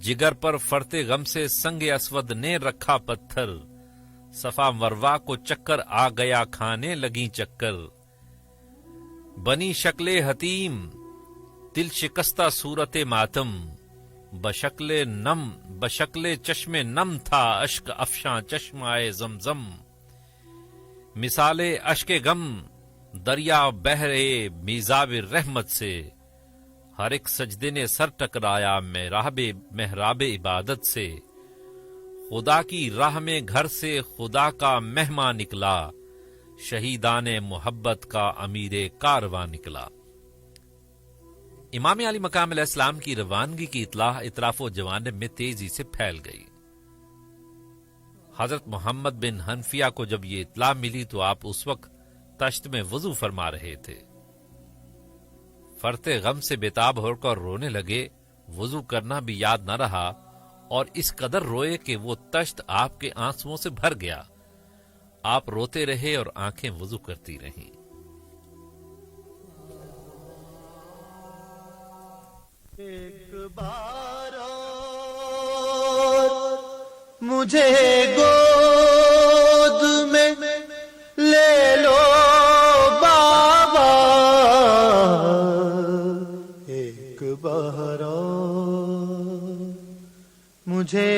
جگر پر فرتے غم سے سنگ اسود نے رکھا پتھر، صفا مروہ کو چکر آ گیا کھانے لگی چکر، بنی شکل حتیم دل شکستہ صورت ماتم، بشکل چشم نم تھا اشک افشاں چشمائے زمزم، مثال اشک غم دریا بہرے میزاب رحمت سے، ہر ایک سجدے نے سر ٹکرایا محراب عبادت سے، خدا کی راہ میں گھر سے خدا کا مہمان نکلا، شہیدان محبت کا امیر کارواں نکلا۔ امام علی مقام علیہ السلام کی روانگی کی اطلاع اطراف و جوانب میں تیزی سے پھیل گئی۔ حضرت محمد بن حنفیہ کو جب یہ اطلاع ملی تو آپ اس وقت تشت میں وضو فرما رہے تھے۔ فرتے غم سے بےتاب ہو کر رونے لگے، وضو کرنا بھی یاد نہ رہا، اور اس قدر روئے کہ وہ تشت آپ کے آنسوؤں سے بھر گیا۔ آپ روتے رہے اور آنکھیں وضو کرتی رہیں۔ ایک بار اور مجھے گود میں لے لو بابا، ایک بار اور مجھے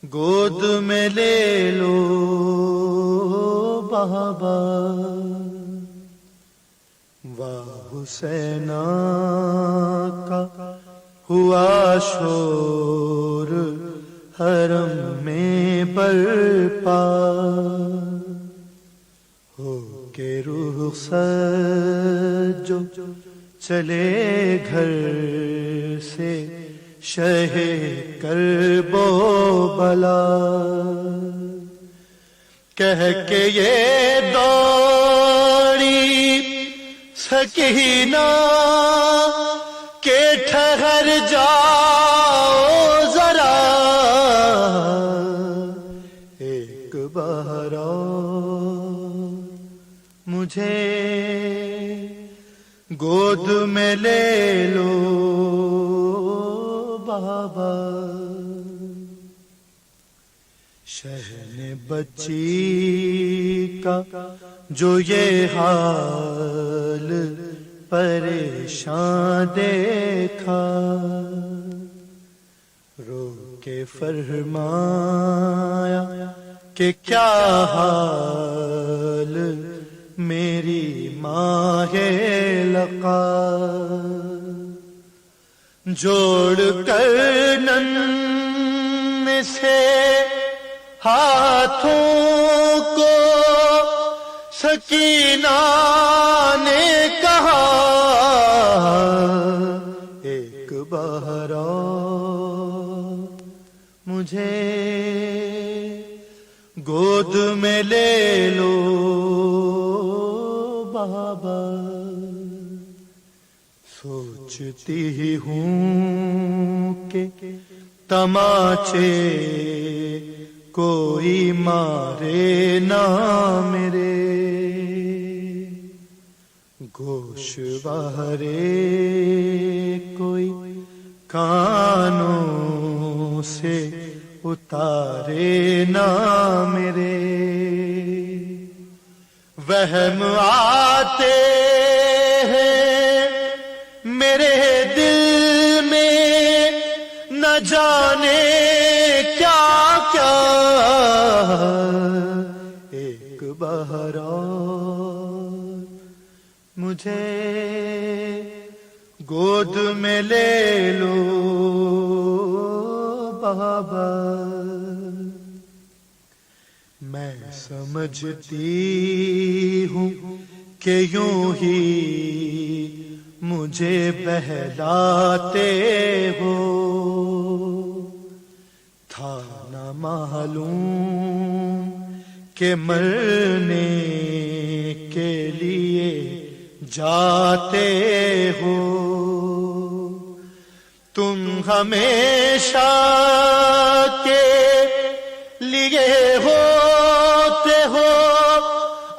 گود میں لے لو بابا، واہ حسینہ کا ہوا شور حرم میں برپا، ہو کے رخصت جو چلے گھر سے شہ کرب و بلا، کہہ کے یہ دوڑی سکینہ کہ ٹھہر جاؤ ذرا، ایک بار اور مجھے گود میں لے لو بابا، شہن بچی کا جو یہ حال پریشان دیکھا، رو کے فرمایا کہ کیا حال میری ماں ہے لقا، جوڑ کر نن سے ہاتھوں کو سکینہ نے کہا، ایک بار اور مجھے گود میں لے لو بابا، سوچتی ہوں کہ تماچے کوئی مارے نہ میرے، گوشوارے کوئی کانوں سے اتارے نہ میرے، وہم آتے ہیں میرے دل میں نہ جانے کیا کیا، ایک بار اور مجھے گود میں لے لو بابا، میں سمجھتی ہوں کہ یوں ہی مجھے بہلاتے ہو، تھا نہ معلوم کہ مرنے کے لیے جاتے ہو، تم ہمیشہ کے لیے ہوتے ہو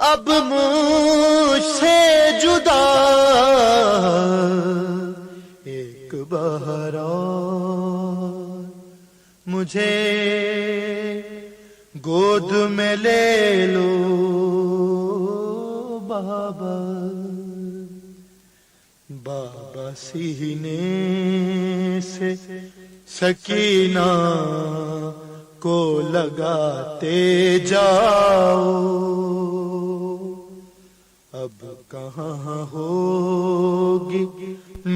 اب مجھ سے جدا، ایک بار اور مجھے گود میں لے لو بابا، بابا سینے سے سکینہ کو لگاتے جاؤ، اب کہاں ہوگی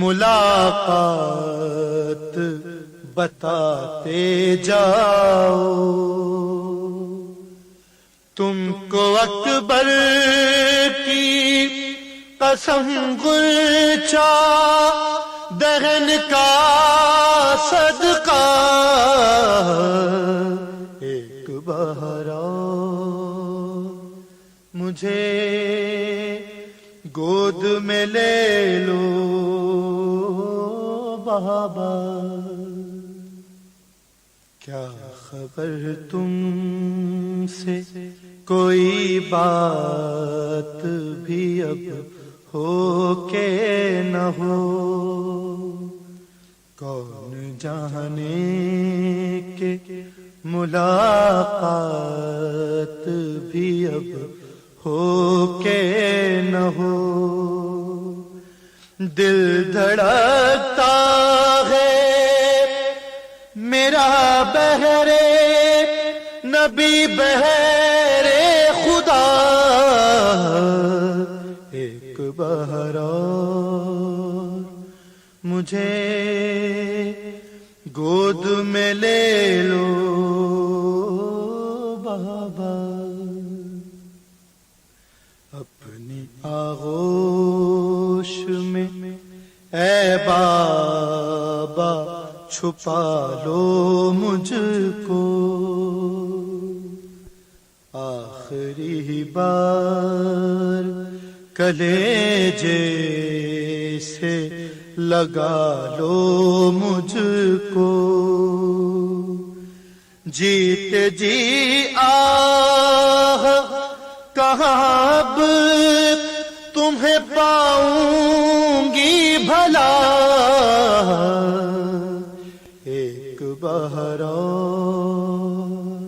ملاقات بتاتے جاؤ، تم کو اکبر کی قسم گلچا دہن کا صدقہ، ایک بار اور مجھے گود میں لے لو بابا، کیا خبر تم سے کوئی بات بھی اب ہو کہ نہ ہو، کون جانے کہ ملاقات بھی اب ہو کہ نہ ہو، دل دھڑکتا ہے میرا بہرے نبی بہرے خدا، ایک بار اور مجھے گود میں لے لو بابا، اپنی آغوش میں اے بابا چھپا لو مجھ کو، آخری بار کلیجے سے لگا لو مجھ کو، جیتے جی آہ کہاں اب تمہیں پاؤں گی بھلا، ایک بار اور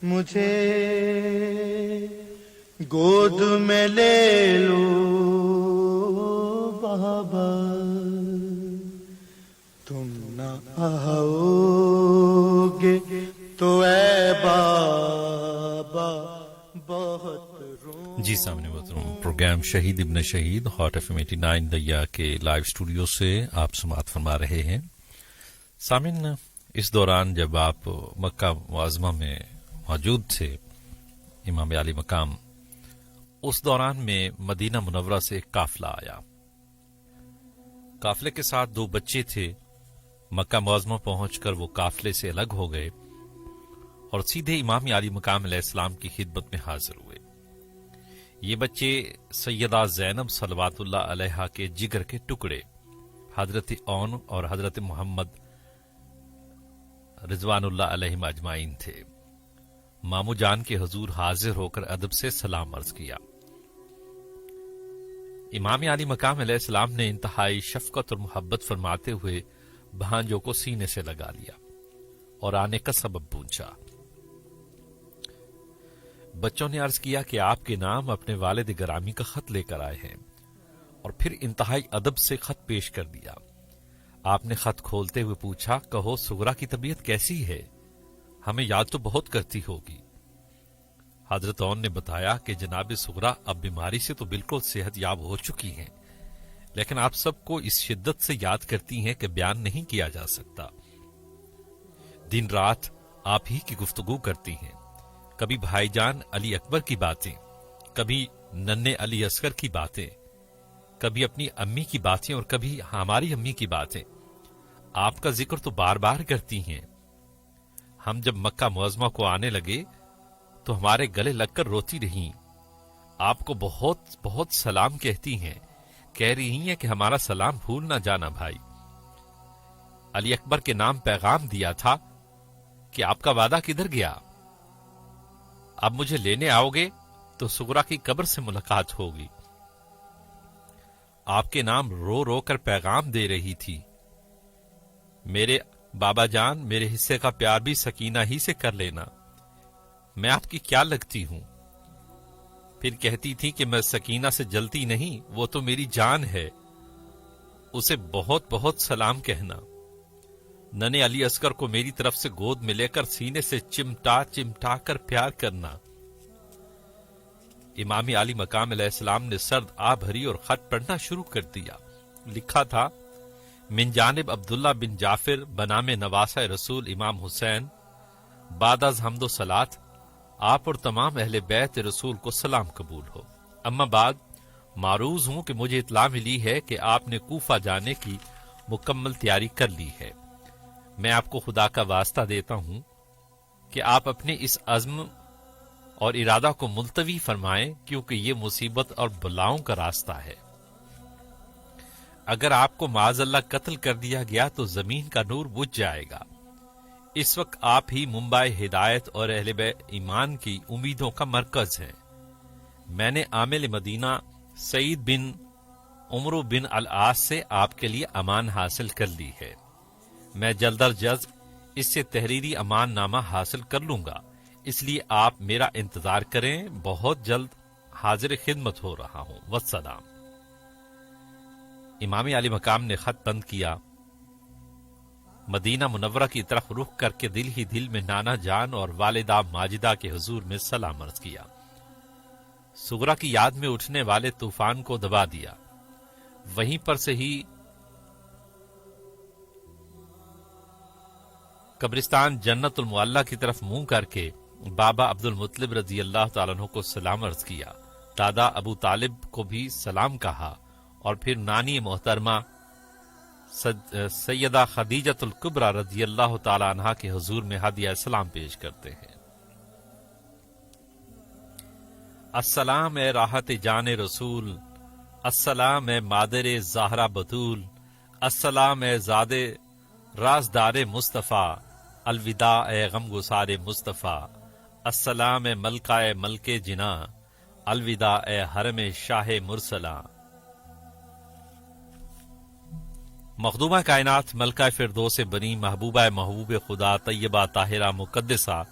مجھے گود میں لے لو بابا، تم نہ آؤ گے تو اے بابا بہت جی سامنے محترم پروگرام شہید ابن شہید ہاٹ ایف ایم 89 دیا کے لائیو اسٹوڈیو سے آپ سماعت فرما رہے ہیں۔ سامن اس دوران جب آپ مکہ معظمہ میں موجود تھے امام علی مقام، اس دوران میں مدینہ منورہ سے ایک قافلہ آیا، قافلے کے ساتھ 2 بچے تھے، مکہ معظمہ پہنچ کر وہ قافلے سے الگ ہو گئے اور سیدھے امام علی مقام علیہ السلام کی خدمت میں حاضر ہوئے۔ یہ بچے سیدہ زینب صلوات اللہ علیہا کے جگر کے ٹکڑے حضرت اون اور حضرت محمد رضوان اللہ علیہم اجمعین تھے۔ مامو جان کے حضور حاضر ہو کر ادب سے سلام عرض کیا۔ امام علی مقام علیہ السلام نے انتہائی شفقت اور محبت فرماتے ہوئے بھانجوں کو سینے سے لگا لیا اور آنے کا سبب پوچھا۔ بچوں نے عرض کیا کہ آپ کے نام اپنے والد گرامی کا خط لے کر آئے ہیں، اور پھر انتہائی ادب سے خط پیش کر دیا۔ آپ نے خط کھولتے ہوئے پوچھا، کہو سغرا کی طبیعت کیسی ہے؟ ہمیں یاد تو بہت کرتی ہوگی۔ حضرت اون نے بتایا کہ جناب سغرا اب بیماری سے تو بالکل صحت یاب ہو چکی ہیں، لیکن آپ سب کو اس شدت سے یاد کرتی ہیں کہ بیان نہیں کیا جا سکتا۔ دن رات آپ ہی کی گفتگو کرتی ہیں، کبھی بھائی جان علی اکبر کی باتیں، کبھی ننھے علی اصغر کی باتیں، کبھی اپنی امی کی باتیں اور کبھی ہماری امی کی باتیں۔ آپ کا ذکر تو بار بار کرتی ہیں۔ ہم جب مکہ معظمہ کو آنے لگے تو ہمارے گلے لگ کر روتی رہیں، آپ کو بہت بہت سلام کہتی ہیں، کہہ رہی ہیں کہ ہمارا سلام بھول نہ جانا بھائی۔ علی اکبر کے نام پیغام دیا تھا کہ آپ کا وعدہ کدھر گیا؟ اب مجھے لینے آؤ گے تو سغرا کی قبر سے ملاقات ہوگی۔ آپ کے نام رو رو کر پیغام دے رہی تھی، میرے بابا جان میرے حصے کا پیار بھی سکینہ ہی سے کر لینا، میں آپ کی کیا لگتی ہوں؟ پھر کہتی تھی کہ میں سکینہ سے جلتی نہیں، وہ تو میری جان ہے، اسے بہت بہت سلام کہنا۔ ننے علی اصغر کو میری طرف سے گود میں لے کر سینے سے چمٹا چمٹا کر پیار کرنا۔ امام علی مقام علیہ السلام نے سرد آ بھری اور خط پڑھنا شروع کر دیا۔ لکھا تھا، من جانب عبداللہ بن جعفر بنام نواسہ رسول امام حسین، بعد از حمد و صلات آپ اور تمام اہل بیت رسول کو سلام قبول ہو۔ اما بعد معروض ہوں کہ مجھے اطلاع ملی ہے کہ آپ نے کوفہ جانے کی مکمل تیاری کر لی ہے۔ میں آپ کو خدا کا واسطہ دیتا ہوں کہ آپ اپنے اس عزم اور ارادہ کو ملتوی فرمائیں، کیونکہ یہ مصیبت اور بلاؤں کا راستہ ہے۔ اگر آپ کو معاذ اللہ قتل کر دیا گیا تو زمین کا نور بجھ جائے گا۔ اس وقت آپ ہی ممبئی ہدایت اور اہل بیت ایمان کی امیدوں کا مرکز ہیں۔ میں نے عامل مدینہ سعید بن عمرو بن العاص سے آپ کے لیے امان حاصل کر لی ہے۔ میں جلد از جلد اس سے تحریری امان نامہ حاصل کر لوں گا، اس لیے آپ میرا انتظار کریں، بہت جلد حاضر خدمت ہو رہا ہوں، والسلام۔ امام علی مقام نے خط بند کیا، مدینہ منورہ کی طرف رخ کر کے دل ہی دل میں نانا جان اور والدہ ماجدہ کے حضور میں سلام عرض کیا۔ سغرا کی یاد میں اٹھنے والے طوفان کو دبا دیا۔ وہیں پر سے ہی قبرستان جنت المعلی کی طرف منہ کر کے بابا عبد المطلب رضی اللہ تعالیٰ عنہ کو سلام عرض کیا، دادا ابو طالب کو بھی سلام کہا، اور پھر نانی محترمہ سیدہ خدیجۃ الکبریٰ رضی اللہ تعالی عنہا کے حضور میں ہدیہ سلام پیش کرتے ہیں۔ السلام اے راحت جان رسول، السلام اے مادر زہرا بطول، السلام اے زاد رازدار مصطفیٰ، الوداع اے غم گسار مصطفیٰ، السلام اے ملکہ ملک جنا، الوداع اے حرم شاہ مرسلہ۔ مخدومہ کائنات ملکہ فردوس بنی محبوبہ محبوب خدا طیبہ طاہرہ مقدسہ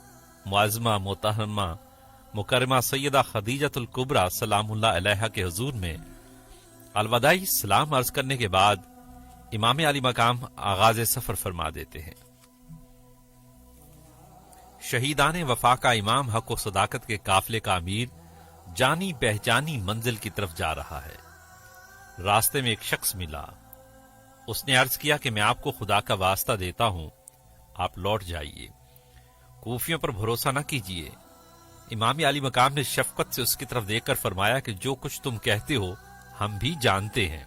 معظمہ محترمہ مکرمہ سیدہ خدیجۃ الکبریٰ سلام اللہ علیہا کے حضور میں الوداعی سلام عرض کرنے کے بعد امام علی مقام آغاز سفر فرما دیتے ہیں۔ شہیدان وفا کا امام حق و صداقت کے قافلے کا امیر جانی پہچانی منزل کی طرف جا رہا ہے۔ راستے میں ایک شخص ملا، اس نے عرض کیا کہ میں آپ کو خدا کا واسطہ دیتا ہوں، آپ لوٹ جائیے، کوفیوں پر بھروسہ نہ کیجیے۔ امام علی مقام نے شفقت سے اس کی طرف دیکھ کر فرمایا کہ جو کچھ تم کہتے ہو ہم بھی جانتے ہیں،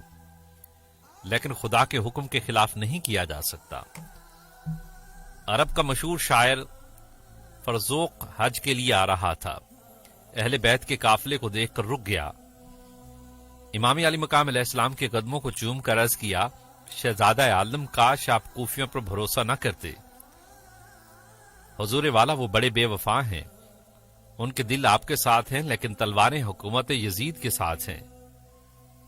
لیکن خدا کے حکم کے خلاف نہیں کیا جا سکتا۔ عرب کا مشہور شاعر فرزوق حج کے لیے آ رہا تھا، اہل بیت کے قافلے کو دیکھ کر رک گیا۔ امام علی مقام علیہ السلام کے قدموں کو چوم کر عرض کیا، شہزادہ عالم کاش آپ کوفیوں پر بھروسہ نہ کرتے، حضور والا وہ بڑے بے وفا ہیں، ان کے دل آپ کے ساتھ ہیں لیکن تلواریں حکومت یزید کے ساتھ ہیں۔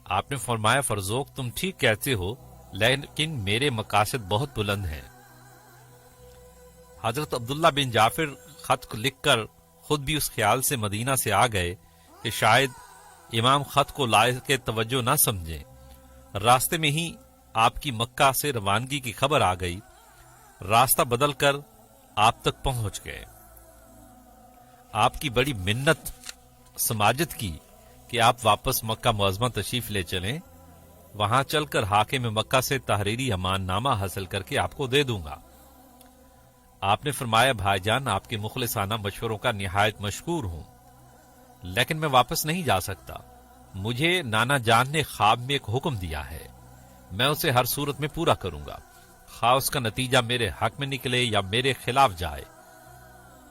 آپ نے فرمایا فرزوق تم ٹھیک کہتے ہو، لیکن میرے مقاصد بہت بلند ہیں۔ حضرت عبداللہ بن جعفر خط کو لکھ کر خود بھی اس خیال سے مدینہ سے آ گئے کہ شاید امام خط کو لائق توجہ نہ سمجھیں۔ راستے میں ہی آپ کی مکہ سے روانگی کی خبر آ گئی، راستہ بدل کر آپ تک پہنچ گئے۔ آپ کی بڑی منت سماجت کی کہ آپ واپس مکہ معظمہ تشریف لے چلیں، وہاں چل کر حاکم مکہ سے تحریری امان نامہ حاصل کر کے آپ کو دے دوں گا۔ آپ نے فرمایا بھائی جان آپ کے مخلصانہ مشوروں کا نہایت مشکور ہوں، لیکن میں واپس نہیں جا سکتا۔ مجھے نانا جان نے خواب میں ایک حکم دیا ہے، میں اسے ہر صورت میں پورا کروں گا، خواہ اس کا نتیجہ میرے حق میں نکلے یا میرے خلاف جائے۔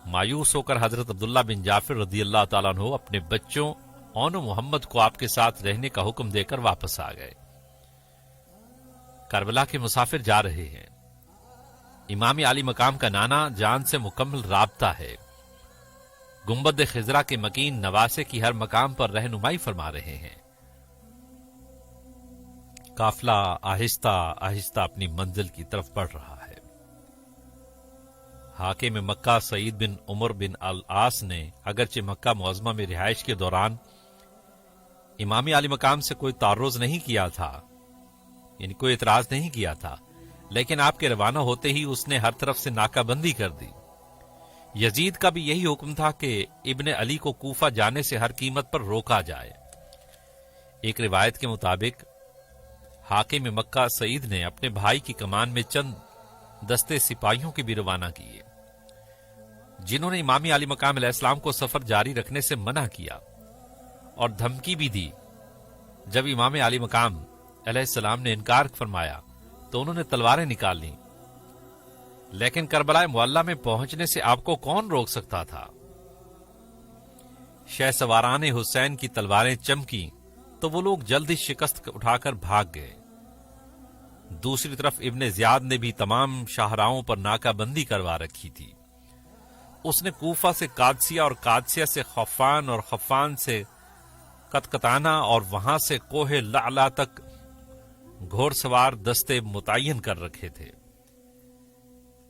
مایوس ہو کر حضرت عبداللہ بن جعفر رضی اللہ تعالیٰ عنہ اپنے بچوں اون و محمد کو آپ کے ساتھ رہنے کا حکم دے کر واپس آ گئے۔ کربلا کے مسافر جا رہے ہیں۔ امام علی مقام کا نانا جان سے مکمل رابطہ ہے، گنبد خضرا کے مکین نواسے کی ہر مقام پر رہنمائی فرما رہے ہیں۔ قافلہ آہستہ آہستہ اپنی منزل کی طرف بڑھ رہا ہے۔ حاکم مکہ سعید بن عمر بن العاص نے اگرچہ مکہ معظمہ میں رہائش کے دوران امام علی مقام سے کوئی تعرض نہیں کیا تھا، یعنی کوئی اعتراض نہیں کیا تھا، لیکن آپ کے روانہ ہوتے ہی اس نے ہر طرف سے ناکہ بندی کر دی۔ یزید کا بھی یہی حکم تھا کہ ابن علی کو کوفہ جانے سے ہر قیمت پر روکا جائے۔ ایک روایت کے مطابق حاکم مکہ سعید نے اپنے بھائی کی کمان میں چند دستے سپاہیوں کے بھی روانہ کیے، جنہوں نے امام علی مقام علیہ السلام کو سفر جاری رکھنے سے منع کیا اور دھمکی بھی دی۔ جب امام علی مقام علیہ السلام نے انکار فرمایا تو انہوں نے تلواریں نکال لیں، لیکن کربلا معلی میں پہنچنے سے آپ کو کون روک سکتا تھا؟ شہ سواران حسین کی تلواریں چمکی تو وہ لوگ جلدی شکست اٹھا کر بھاگ گئے۔ دوسری طرف ابن زیاد نے بھی تمام شاہراہوں پر ناکہ بندی کروا رکھی تھی۔ اس نے کوفہ سے قادسیہ اور قادسیہ سے خفان اور خفان سے قطقطانہ اور وہاں سے کوہ لعلا تک گھوڑ سوار دستے متعین کر رکھے تھے۔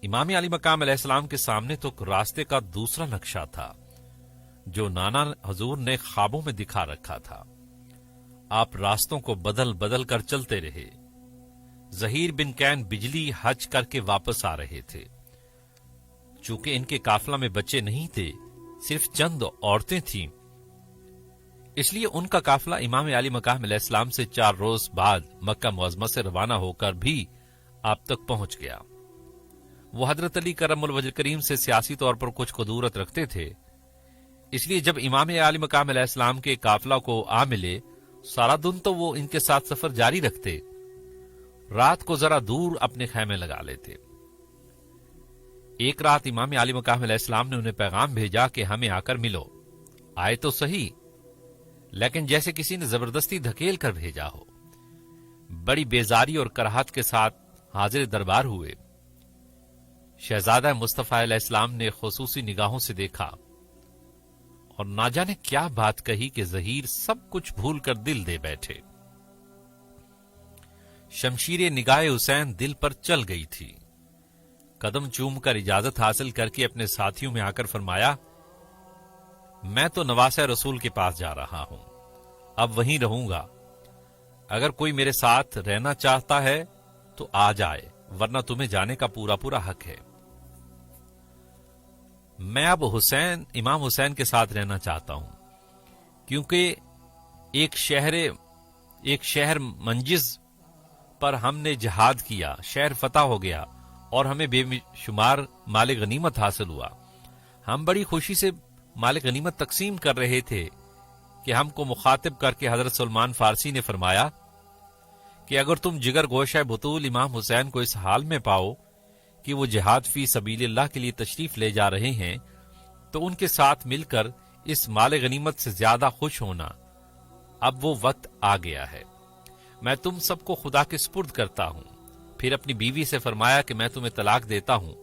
امام علی مقام علیہ السلام کے سامنے تو راستے کا دوسرا نقشہ تھا جو نانا حضور نے خوابوں میں دکھا رکھا تھا۔ آپ راستوں کو بدل بدل کر چلتے رہے۔ زہیر بن کین بجلی حج کر کے واپس آ رہے تھے۔ چونکہ ان کے قافلہ میں بچے نہیں تھے، صرف چند عورتیں تھیں، اس لیے ان کا قافلہ امام علی مقام علیہ السلام سے 4 روز بعد مکہ معظمہ سے روانہ ہو کر بھی آپ تک پہنچ گیا۔ وہ حضرت علی کرم الوجہ کریم سے سیاسی طور پر کچھ قدورت رکھتے تھے، اس لیے جب امام علی مقام علیہ السلام کے قافلہ کو آ ملے، سارا دن تو وہ ان کے ساتھ سفر جاری رکھتے، رات کو ذرا دور اپنے خیمے لگا لیتے۔ ایک رات امام علی مقام علیہ السلام نے انہیں پیغام بھیجا کہ ہمیں آ کر ملو۔ آئے تو صحیح، لیکن جیسے کسی نے زبردستی دھکیل کر بھیجا ہو۔ بڑی بیزاری اور کراہت کے ساتھ حاضر دربار ہوئے۔ شہزادہ مصطفیٰ علیہ السلام نے خصوصی نگاہوں سے دیکھا اور نہ جانے کیا بات کہی کہ ظہیر سب کچھ بھول کر دل دے بیٹھے۔ شمشیر نگاہ حسین دل پر چل گئی تھی۔ قدم چوم کر اجازت حاصل کر کے اپنے ساتھیوں میں آ کر فرمایا، میں تو نواسہ رسول کے پاس جا رہا ہوں، اب وہیں رہوں گا۔ اگر کوئی میرے ساتھ رہنا چاہتا ہے تو آ جائے، ورنہ تمہیں جانے کا پورا پورا حق ہے۔ میں اب امام حسین کے ساتھ رہنا چاہتا ہوں، کیونکہ ایک شہر منجز پر ہم نے جہاد کیا، شہر فتح ہو گیا اور ہمیں بے شمار مال غنیمت حاصل ہوا۔ ہم بڑی خوشی سے مال غنیمت تقسیم کر رہے تھے کہ ہم کو مخاطب کر کے حضرت سلمان فارسی نے فرمایا کہ اگر تم جگر گوشہ بطول امام حسین کو اس حال میں پاؤ کہ وہ جہاد فی سبیل اللہ کے لیے تشریف لے جا رہے ہیں تو ان کے ساتھ مل کر اس مال غنیمت سے زیادہ خوش ہونا۔ اب وہ وقت آ گیا ہے، میں تم سب کو خدا کے سپرد کرتا ہوں۔ پھر اپنی بیوی سے فرمایا کہ میں تمہیں طلاق دیتا ہوں۔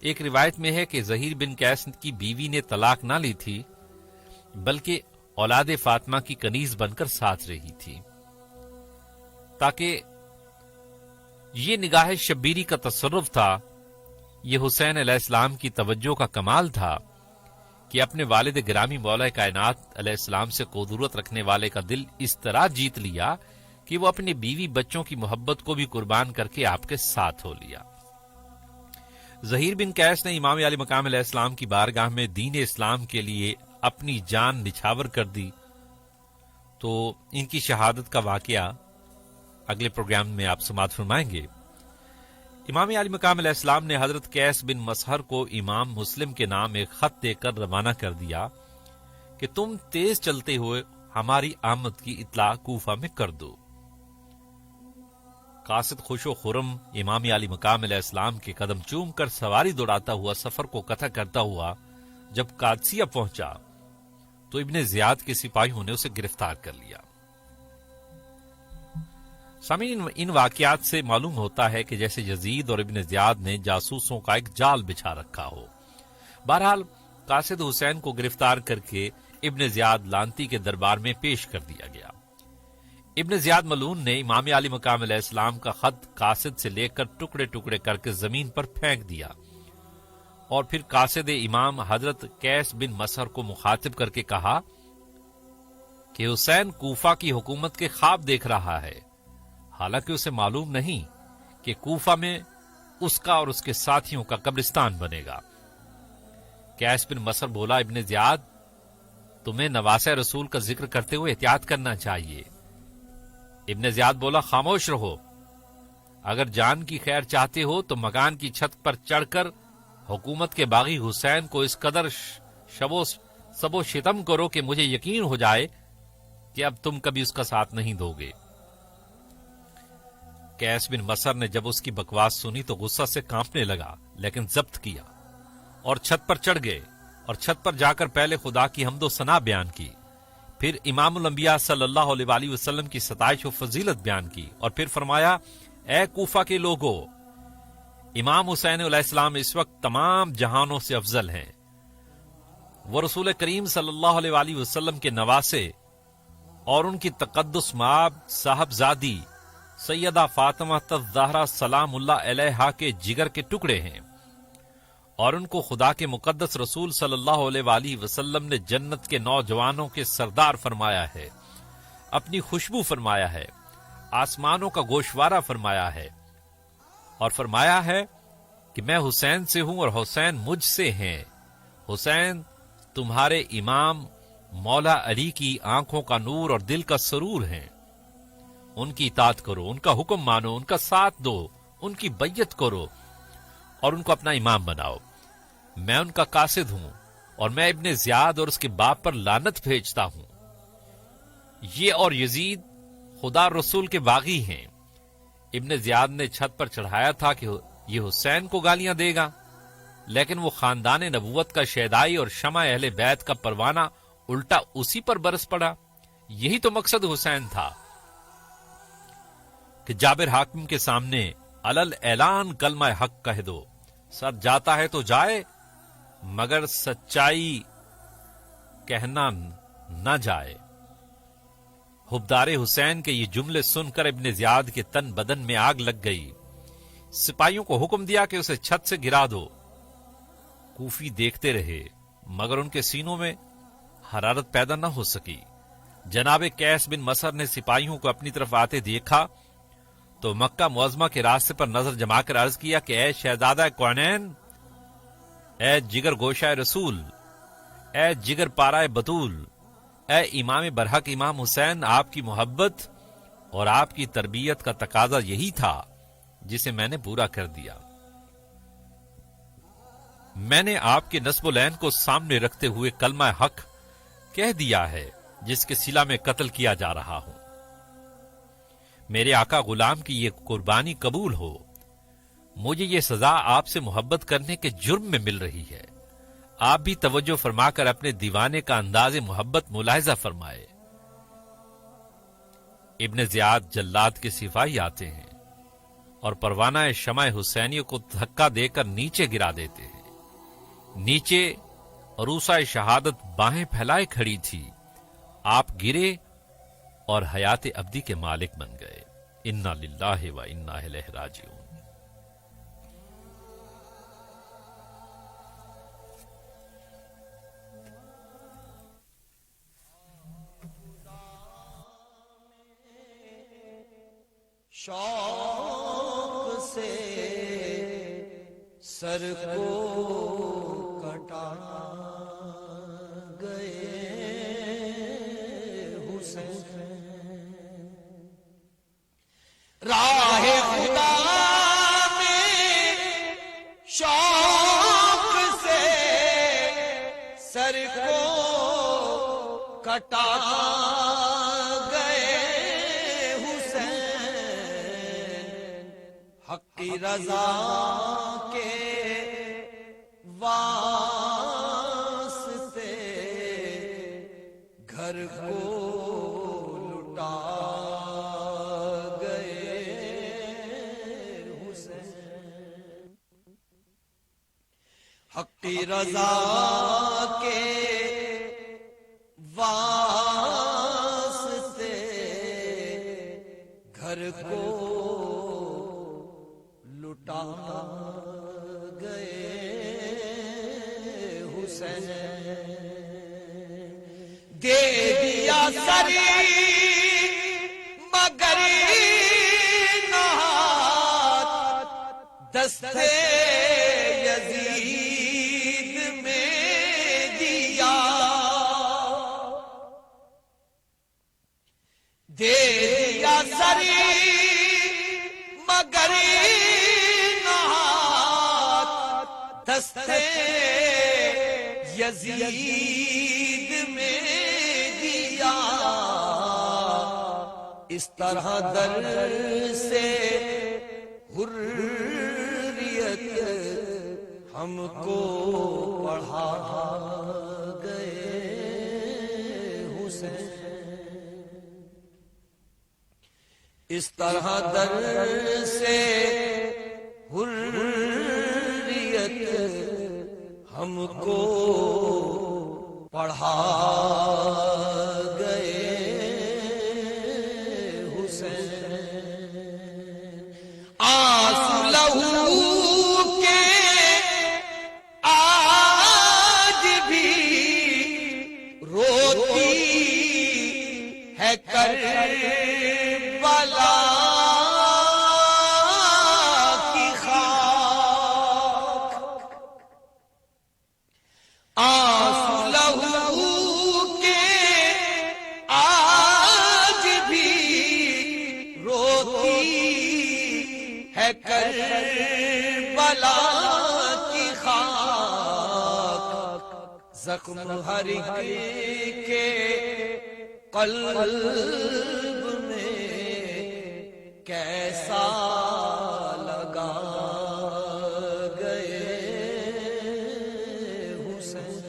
ایک روایت میں ہے کہ زہیر بن قیس کی بیوی نے طلاق نہ لی تھی، بلکہ اولاد فاطمہ کی کنیز بن کر ساتھ رہی تھی۔ تاکہ یہ نگاہ شبیری کا تصرف تھا، یہ حسین علیہ السلام کی توجہ کا کمال تھا کہ اپنے والد گرامی مولا کائنات علیہ السلام سے قدرت رکھنے والے کا دل اس طرح جیت لیا کہ وہ اپنی بیوی بچوں کی محبت کو بھی قربان کر کے آپ کے ساتھ ہو لیا۔ ظہیر بن قیس نے امام علی مقام علیہ السلام کی بارگاہ میں دین اسلام کے لیے اپنی جان نچھاور کر دی، تو ان کی شہادت کا واقعہ اگلے پروگرام میں آپ سماعت فرمائیں گے۔ امام علی مقام علیہ السلام نے حضرت قیس بن مسہر کو امام مسلم کے نام ایک خط دے کر روانہ کر دیا کہ تم تیز چلتے ہوئے ہماری آمد کی اطلاع کوفہ میں کر دو۔ قاصد خوش و خرم امام علی مقام علیہ السلام کے قدم چوم کر سواری دوڑاتا ہوا سفر کو قطع کرتا ہوا جب قادسیہ پہنچا تو ابن زیاد کے سپاہیوں نے اسے گرفتار کر لیا۔ سامعین، ان واقعات سے معلوم ہوتا ہے کہ جیسے یزید اور ابن زیاد نے جاسوسوں کا ایک جال بچھا رکھا ہو۔ بہرحال قاصد حسین کو گرفتار کر کے ابن زیاد لانتی کے دربار میں پیش کر دیا گیا۔ ابن زیاد ملعون نے امام علی مقام علیہ السلام کا خط قاصد سے لے کر ٹکڑے ٹکڑے کر کے زمین پر پھینک دیا، اور پھر قاصد امام حضرت قیس بن مسہر کو مخاطب کر کے کہا کہ حسین کوفہ کی حکومت کے خواب دیکھ رہا ہے، حالانکہ اسے معلوم نہیں کہ کوفہ میں اس کا اور اس کے ساتھیوں کا قبرستان بنے گا۔ قیس بن مسہر بولا، ابن زیاد، تمہیں نواسہ رسول کا ذکر کرتے ہوئے احتیاط کرنا چاہیے۔ ابن زیاد بولا، خاموش رہو، اگر جان کی خیر چاہتے ہو تو مکان کی چھت پر چڑھ کر حکومت کے باغی حسین کو اس قدر سب و شتم کرو کہ مجھے یقین ہو جائے کہ اب تم کبھی اس کا ساتھ نہیں دو گے۔ قیس بن مسہر نے جب اس کی بکواس سنی تو غصہ سے کانپنے لگا، لیکن ضبط کیا اور چھت پر چڑھ گئے، اور چھت پر جا کر پہلے خدا کی حمد و ثنا بیان کی، پھر امام الانبیاء صلی اللہ علیہ وآلہ وسلم کی ستائش و فضیلت بیان کی، اور پھر فرمایا، اے کوفہ کے لوگو، امام حسین علیہ السلام اس وقت تمام جہانوں سے افضل ہیں۔ وہ رسول کریم صلی اللہ علیہ وآلہ وسلم کے نواسے اور ان کی تقدس مآب صاحبزادی سیدہ فاطمہ الزہرا سلام اللہ علیہا کے جگر کے ٹکڑے ہیں، اور ان کو خدا کے مقدس رسول صلی اللہ علیہ وآلہ وسلم نے جنت کے نوجوانوں کے سردار فرمایا ہے، اپنی خوشبو فرمایا ہے، آسمانوں کا گوشوارہ فرمایا ہے، اور فرمایا ہے کہ میں حسین سے ہوں اور حسین مجھ سے ہیں۔ حسین تمہارے امام مولا علی کی آنکھوں کا نور اور دل کا سرور ہیں، ان کی اطاعت کرو، ان کا حکم مانو، ان کا ساتھ دو، ان کی بیعت کرو اور ان کو اپنا امام بناؤ۔ میں ان کا قاصد ہوں، اور میں ابن زیاد اور اس کے باپ پر لعنت بھیجتا ہوں۔ یہ اور یزید خدا رسول کے باغی ہیں۔ ابن زیاد نے چھت پر چڑھایا تھا کہ یہ حسین کو گالیاں دے گا، لیکن وہ خاندان نبوت کا شیدائی اور شمع اہل بیت کا پروانہ الٹا اسی پر برس پڑا۔ یہی تو مقصد حسین تھا کہ جابر حاکم کے سامنے علل اعلان کلمہ حق کہہ دو، سر جاتا ہے تو جائے مگر سچائی کہنا نہ جائے۔ حبدار حسین کے یہ جملے سن کر ابن زیاد کے تن بدن میں آگ لگ گئی۔ سپاہیوں کو حکم دیا کہ اسے چھت سے گرا دو۔ کوفی دیکھتے رہے مگر ان کے سینوں میں حرارت پیدا نہ ہو سکی۔ جناب قیس بن مسہر نے سپاہیوں کو اپنی طرف آتے دیکھا تو مکہ معظمہ کے راستے پر نظر جما کر عرض کیا کہ اے شہزادہ کونین، اے جگر گوشہ رسول، اے جگر پارہ بطول، اے امام برحق امام حسین، آپ کی محبت اور آپ کی تربیت کا تقاضا یہی تھا جسے میں نے پورا کر دیا۔ میں نے آپ کے نسب العین کو سامنے رکھتے ہوئے کلمہ حق کہہ دیا ہے جس کے صلہ میں قتل کیا جا رہا ہوں۔ میرے آقا غلام کی یہ قربانی قبول ہو۔ مجھے یہ سزا آپ سے محبت کرنے کے جرم میں مل رہی ہے۔ آپ بھی توجہ فرما کر اپنے دیوانے کا انداز محبت ملاحظہ فرمائے۔ ابن زیاد جلاد کے سپاہی آتے ہیں اور پروانہ شمع حسینی کو دھکا دے کر نیچے گرا دیتے ہیں۔ نیچے عروسہ شہادت باہیں پھیلائے کھڑی تھی۔ آپ گرے اور حیات ابدی کے مالک بن گئے۔ انا للہ و انا الیہ راجعون۔ شوق سے سر کو کٹا گئے حسین، راہ خدا میں شوق سے سر کو کٹا کی رضا کے واسطے گھر کو لٹا گئے حسین، حق کی رضا کے واسطے گھر کو لٹا گئے حسین، دے دیا سری مگر نہاد دستے یزید میں دیا، دے دیا سری مگر دستے یزید میں دیا، اس طرح در سے حریت ہم کو پڑھا گئے حسین، اس طرح در سے حریت ہم کو پڑھا گئے حسین، آنسو لہو کے آج بھی روتی ہے کربلا کی خاک، آنسو لہو کے آج بھی روتی ہے کربلا کی خاک، زخم ہر ایک کے قلب میں کیسا لگا گئے حسین،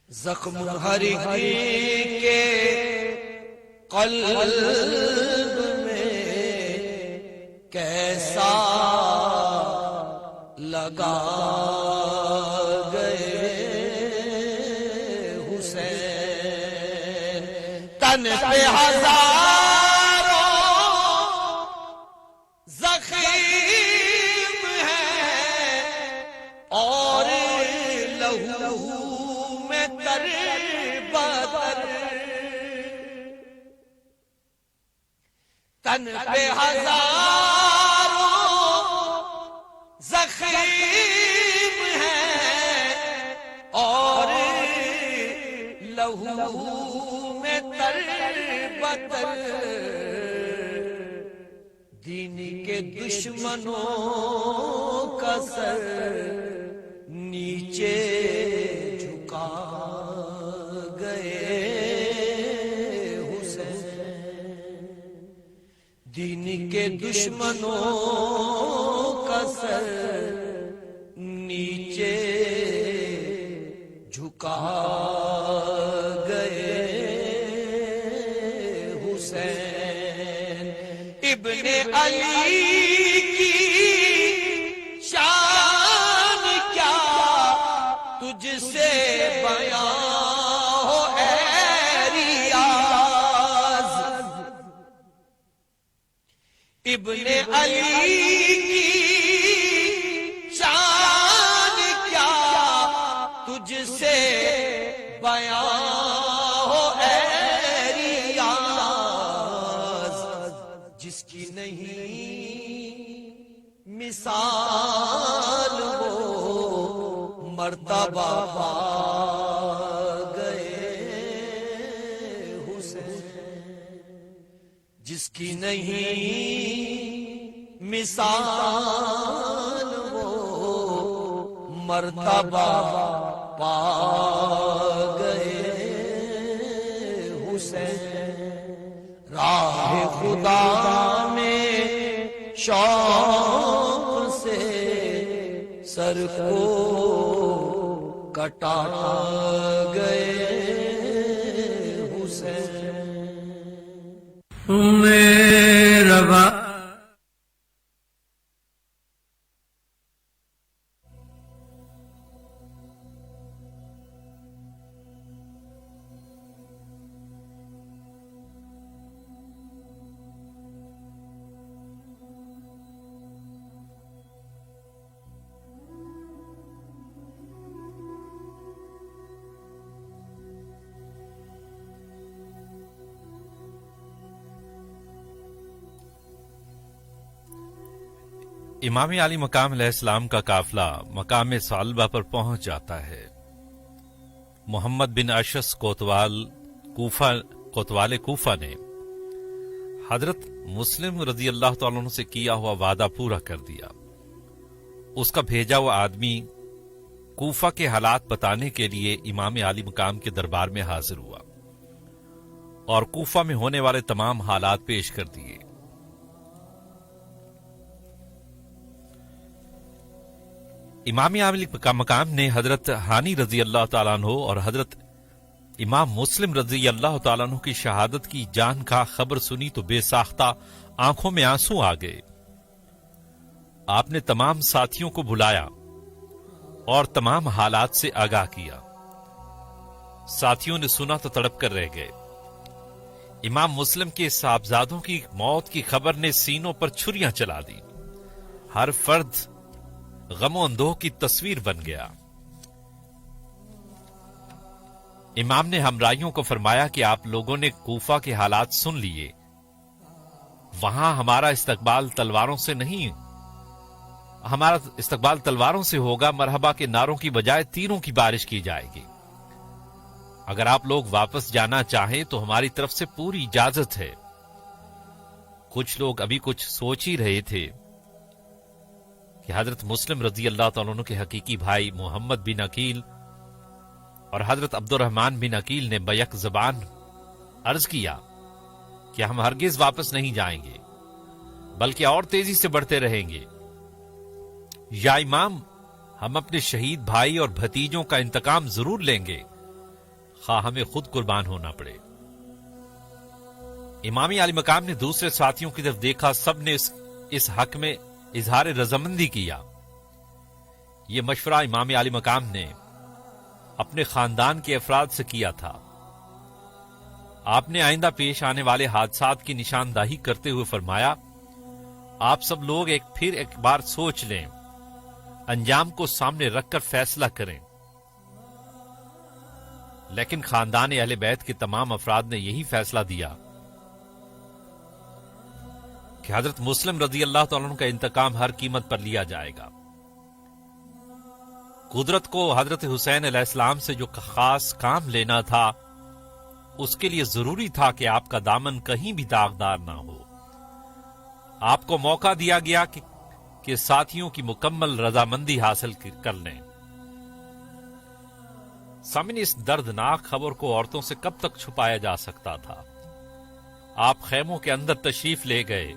زخم ہر ایک کے قلب میں کیسا لگا گئے حسین، تن پہ ہزاروں زخم ہے اور لہو میں تر بدر، تن پہ ہزاروں زخم ہے اور لہو میں تر بدر، دین کے دشمنوں کا سر نیچے جھکا گئے حسین، دین کے دشمنوں کا سر نیچے جھکا گئے حسین، ابن علی کی شان کیا تجھ سے بیان ہو اے ریاض، علی کی شان کیا تجھ سے بیان ہو اے ریاض، جس کی نہیں مثال وہ مرتبہ پا گئے حسین، جس کی نہیں مثال وہ مرتبہ پا گئے حسین، راہ خدا میں شوق سے سر کو کٹا گئے حسین۔ میرا امام علی مقام علیہ السلام کا قافلہ مقام ثعلبہ پر پہنچ جاتا ہے۔ محمد بن اشعث کوتوال کوفہ نے حضرت مسلم رضی اللہ تعالیٰ عنہ سے کیا ہوا وعدہ پورا کر دیا۔ اس کا بھیجا ہوا آدمی کوفہ کے حالات بتانے کے لیے امام علی مقام کے دربار میں حاضر ہوا اور کوفہ میں ہونے والے تمام حالات پیش کر دیے۔ امام علی مقام نے حضرت ہانی رضی اللہ تعالیٰ عنہ اور حضرت امام مسلم رضی اللہ تعالیٰ عنہ کی شہادت کی جان کا خبر سنی تو بے ساختہ آنکھوں میں آنسو آ گئے۔ آپ نے تمام ساتھیوں کو بلایا اور تمام حالات سے آگاہ کیا۔ ساتھیوں نے سنا تو تڑپ کر رہ گئے۔ امام مسلم کے صاحبزادوں کی موت کی خبر نے سینوں پر چھریاں چلا دی۔ ہر فرد غم و اندوہ کی تصویر بن گیا۔ امام نے ہمراہیوں کو فرمایا کہ آپ لوگوں نے کوفہ کے حالات سن لیے، وہاں ہمارا استقبال تلواروں سے نہیں، ہمارا استقبال تلواروں سے ہوگا، مرحبا کے نعروں کی بجائے تیروں کی بارش کی جائے گی۔ اگر آپ لوگ واپس جانا چاہیں تو ہماری طرف سے پوری اجازت ہے۔ کچھ لوگ ابھی کچھ سوچ ہی رہے تھے کہ حضرت مسلم رضی اللہ تعالیٰ عنہ کے حقیقی بھائی محمد بن عقیل اور حضرت عبد الرحمن بن عقیل نے بیک زبان عرض کیا کہ ہم ہرگز واپس نہیں جائیں گے بلکہ اور تیزی سے بڑھتے رہیں گے۔ یا امام، ہم اپنے شہید بھائی اور بھتیجوں کا انتقام ضرور لیں گے، خواہ ہمیں خود قربان ہونا پڑے۔ امام علی مقام نے دوسرے ساتھیوں کی طرف دیکھا، سب نے اس حق میں اظہار رضامندی کیا۔ یہ مشورہ امام علی مقام نے اپنے خاندان کے افراد سے کیا تھا۔ آپ نے آئندہ پیش آنے والے حادثات کی نشاندہی کرتے ہوئے فرمایا، آپ سب لوگ پھر ایک بار سوچ لیں، انجام کو سامنے رکھ کر فیصلہ کریں۔ لیکن خاندان اہل بیت کے تمام افراد نے یہی فیصلہ دیا کہ حضرت مسلم رضی اللہ تعالیٰ عنہ کا انتقام ہر قیمت پر لیا جائے گا۔ قدرت کو حضرت حسین علیہ السلام سے جو خاص کام لینا تھا، اس کے لیے ضروری تھا کہ آپ کا دامن کہیں بھی داغدار نہ ہو۔ آپ کو موقع دیا گیا کہ ساتھیوں کی مکمل رضامندی حاصل کر لیں۔ سامنے اس دردناک خبر کو عورتوں سے کب تک چھپایا جا سکتا تھا؟ آپ خیموں کے اندر تشریف لے گئے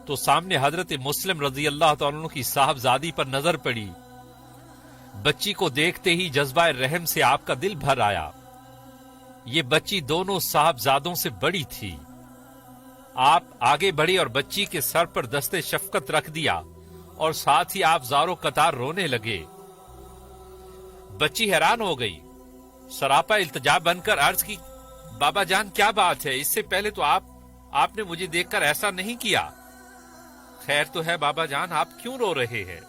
تو سامنے حضرت مسلم رضی اللہ تعالیٰ عنہ کی صاحبزادی پر نظر پڑی۔ بچی کو دیکھتے ہی جذبہ رحم سے آپ کا دل بھر آیا۔ یہ بچی دونوں صاحبزادوں سے بڑی تھی۔ آپ آگے بڑھے اور بچی کے سر پر دستے شفقت رکھ دیا اور ساتھ ہی آپ زاروں قطار رونے لگے۔ بچی حیران ہو گئی، سراپا التجا بن کر عرض کی، بابا جان کیا بات ہے؟ اس سے پہلے تو آپ نے مجھے دیکھ کر ایسا نہیں کیا۔ خیر تو ہے بابا جان، آپ کیوں رو رہے ہیں؟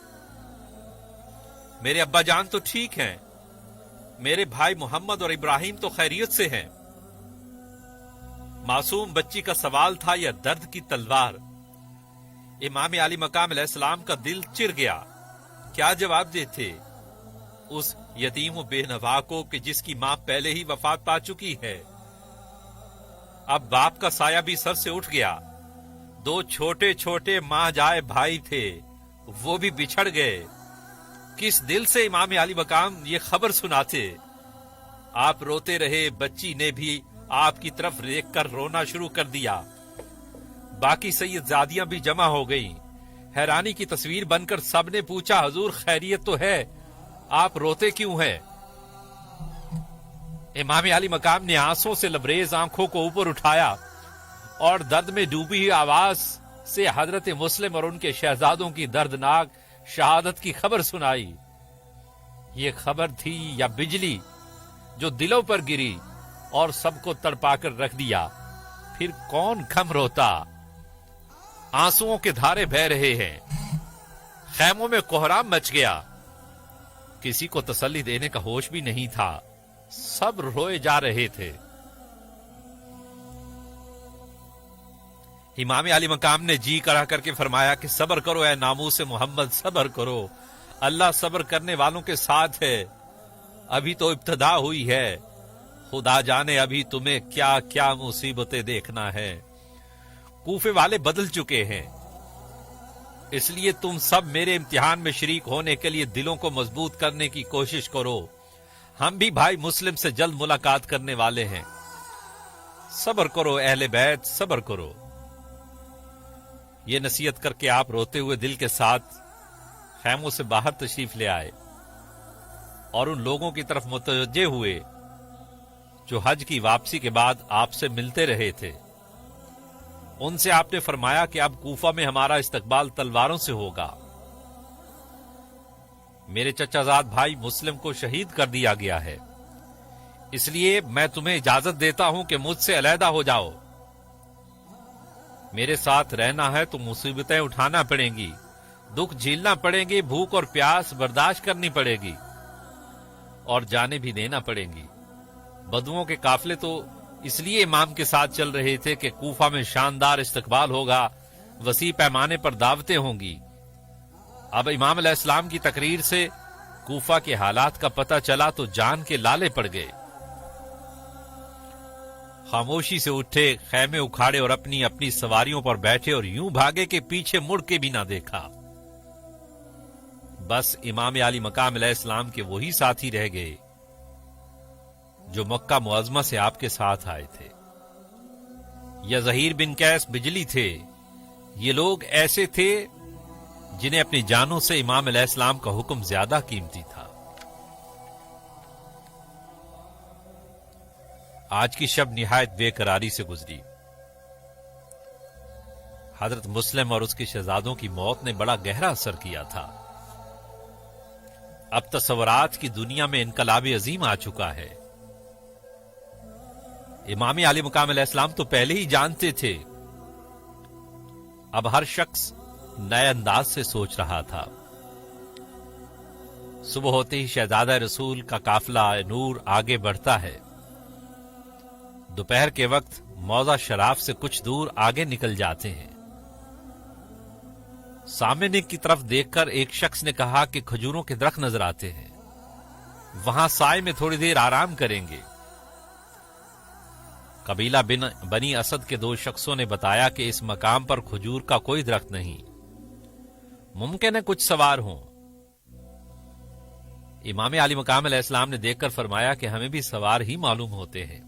میرے ابا جان تو ٹھیک ہیں، میرے بھائی محمد اور ابراہیم تو خیریت سے ہیں۔ معصوم بچی کا سوال تھا یا درد کی تلوار؟ امام علی مقام علیہ السلام کا دل چر گیا۔ کیا جواب دیتے اس یتیم و بے نوا کو کہ جس کی ماں پہلے ہی وفات پا چکی ہے؟ اب باپ کا سایہ بھی سر سے اٹھ گیا۔ دو چھوٹے چھوٹے ماں جائے بھائی تھے، وہ بھی بچھڑ گئے۔ کس دل سے امام علی مقام یہ خبر سناتے؟ آپ روتے رہے، بچی نے بھی آپ کی طرف دیکھ کر رونا شروع کر دیا۔ باقی سید زادیاں بھی جمع ہو گئیں۔ حیرانی کی تصویر بن کر سب نے پوچھا، حضور خیریت تو ہے، آپ روتے کیوں ہیں؟ امام علی مقام نے آنسوں سے لبریز آنکھوں کو اوپر اٹھایا اور درد میں ڈوبی ہوئی آواز سے حضرت مسلم اور ان کے شہزادوں کی دردناک شہادت کی خبر سنائی۔ یہ خبر تھی یا بجلی جو دلوں پر گری اور سب کو تڑپا کر رکھ دیا؟ پھر کون کم روتا؟ آنسوؤں کے دھارے بہہ رہے ہیں، خیموں میں کوہرام مچ گیا، کسی کو تسلی دینے کا ہوش بھی نہیں تھا، سب روئے جا رہے تھے۔ امام علی مقام نے جی کرا کر کے فرمایا کہ صبر کرو اے ناموس محمد، صبر کرو، اللہ صبر کرنے والوں کے ساتھ ہے، ابھی تو ابتدا ہوئی ہے، خدا جانے ابھی تمہیں کیا کیا مصیبتیں دیکھنا ہے۔ کوفے والے بدل چکے ہیں، اس لیے تم سب میرے امتحان میں شریک ہونے کے لیے دلوں کو مضبوط کرنے کی کوشش کرو، ہم بھی بھائی مسلم سے جلد ملاقات کرنے والے ہیں، صبر کرو اہل بیت، صبر کرو۔ یہ نصیحت کر کے آپ روتے ہوئے دل کے ساتھ خیموں سے باہر تشریف لے آئے اور ان لوگوں کی طرف متوجہ ہوئے جو حج کی واپسی کے بعد آپ سے ملتے رہے تھے۔ ان سے آپ نے فرمایا کہ اب کوفہ میں ہمارا استقبال تلواروں سے ہوگا، میرے چچا زاد بھائی مسلم کو شہید کر دیا گیا ہے، اس لیے میں تمہیں اجازت دیتا ہوں کہ مجھ سے علیحدہ ہو جاؤ، میرے ساتھ رہنا ہے تو مصیبتیں اٹھانا پڑیں گی، دکھ جھیلنا پڑیں گے، بھوک اور پیاس برداشت کرنی پڑے گی اور جانیں بھی دینا پڑیں گی۔ بدوؤں کے قافلے تو اس لیے امام کے ساتھ چل رہے تھے کہ کوفہ میں شاندار استقبال ہوگا، وسیع پیمانے پر دعوتیں ہوں گی۔ اب امام علیہ السلام کی تقریر سے کوفہ کے حالات کا پتہ چلا تو جان کے لالے پڑ گئے، خاموشی سے اٹھے، خیمے اکھاڑے اور اپنی اپنی سواریوں پر بیٹھے اور یوں بھاگے کہ پیچھے مڑ کے بھی نہ دیکھا۔ بس امام علی مقام علیہ السلام کے وہی ساتھی رہ گئے جو مکہ معظمہ سے آپ کے ساتھ آئے تھے۔ یا ظہیر بن قیس بجلی تھے، یہ لوگ ایسے تھے جنہیں اپنی جانوں سے امام علیہ السلام کا حکم زیادہ قیمتی تھا۔ آج کی شب نہایت بے قراری سے گزری۔ حضرت مسلم اور اس کے شہزادوں کی موت نے بڑا گہرا اثر کیا تھا۔ اب تصورات کی دنیا میں انقلاب عظیم آ چکا ہے۔ امام علی مقام علیہ السلام تو پہلے ہی جانتے تھے، اب ہر شخص نئے انداز سے سوچ رہا تھا۔ صبح ہوتے ہی شہزادہ رسول کا قافلہ نور آگے بڑھتا ہے، دوپہر کے وقت موضع شراف سے کچھ دور آگے نکل جاتے ہیں۔ سامنے کی طرف دیکھ کر ایک شخص نے کہا کہ کھجوروں کے درخت نظر آتے ہیں، وہاں سائے میں تھوڑی دیر آرام کریں گے۔ قبیلہ بنی اسد کے دو شخصوں نے بتایا کہ اس مقام پر کھجور کا کوئی درخت نہیں، ممکن ہے کچھ سوار ہوں۔ امام علی مقام علیہ السلام نے دیکھ کر فرمایا کہ ہمیں بھی سوار ہی معلوم ہوتے ہیں،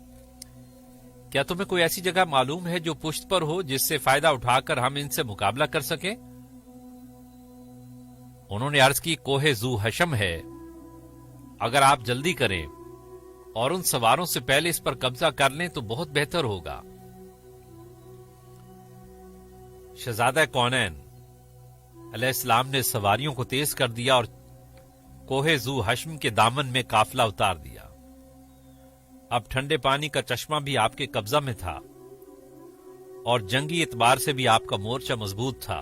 کیا تمہیں کوئی ایسی جگہ معلوم ہے جو پشت پر ہو جس سے فائدہ اٹھا کر ہم ان سے مقابلہ کر سکیں؟ انہوں نے عرض کی کوہ ذو حشم ہے، اگر آپ جلدی کریں اور ان سواروں سے پہلے اس پر قبضہ کر لیں تو بہت بہتر ہوگا۔ شہزادہ کونین علیہ السلام نے سواریوں کو تیز کر دیا اور کوہ ذو حشم کے دامن میں قافلہ اتار دیا۔ اب ٹھنڈے پانی کا چشمہ بھی آپ کے قبضہ میں تھا اور جنگی اعتبار سے بھی آپ کا مورچہ مضبوط تھا۔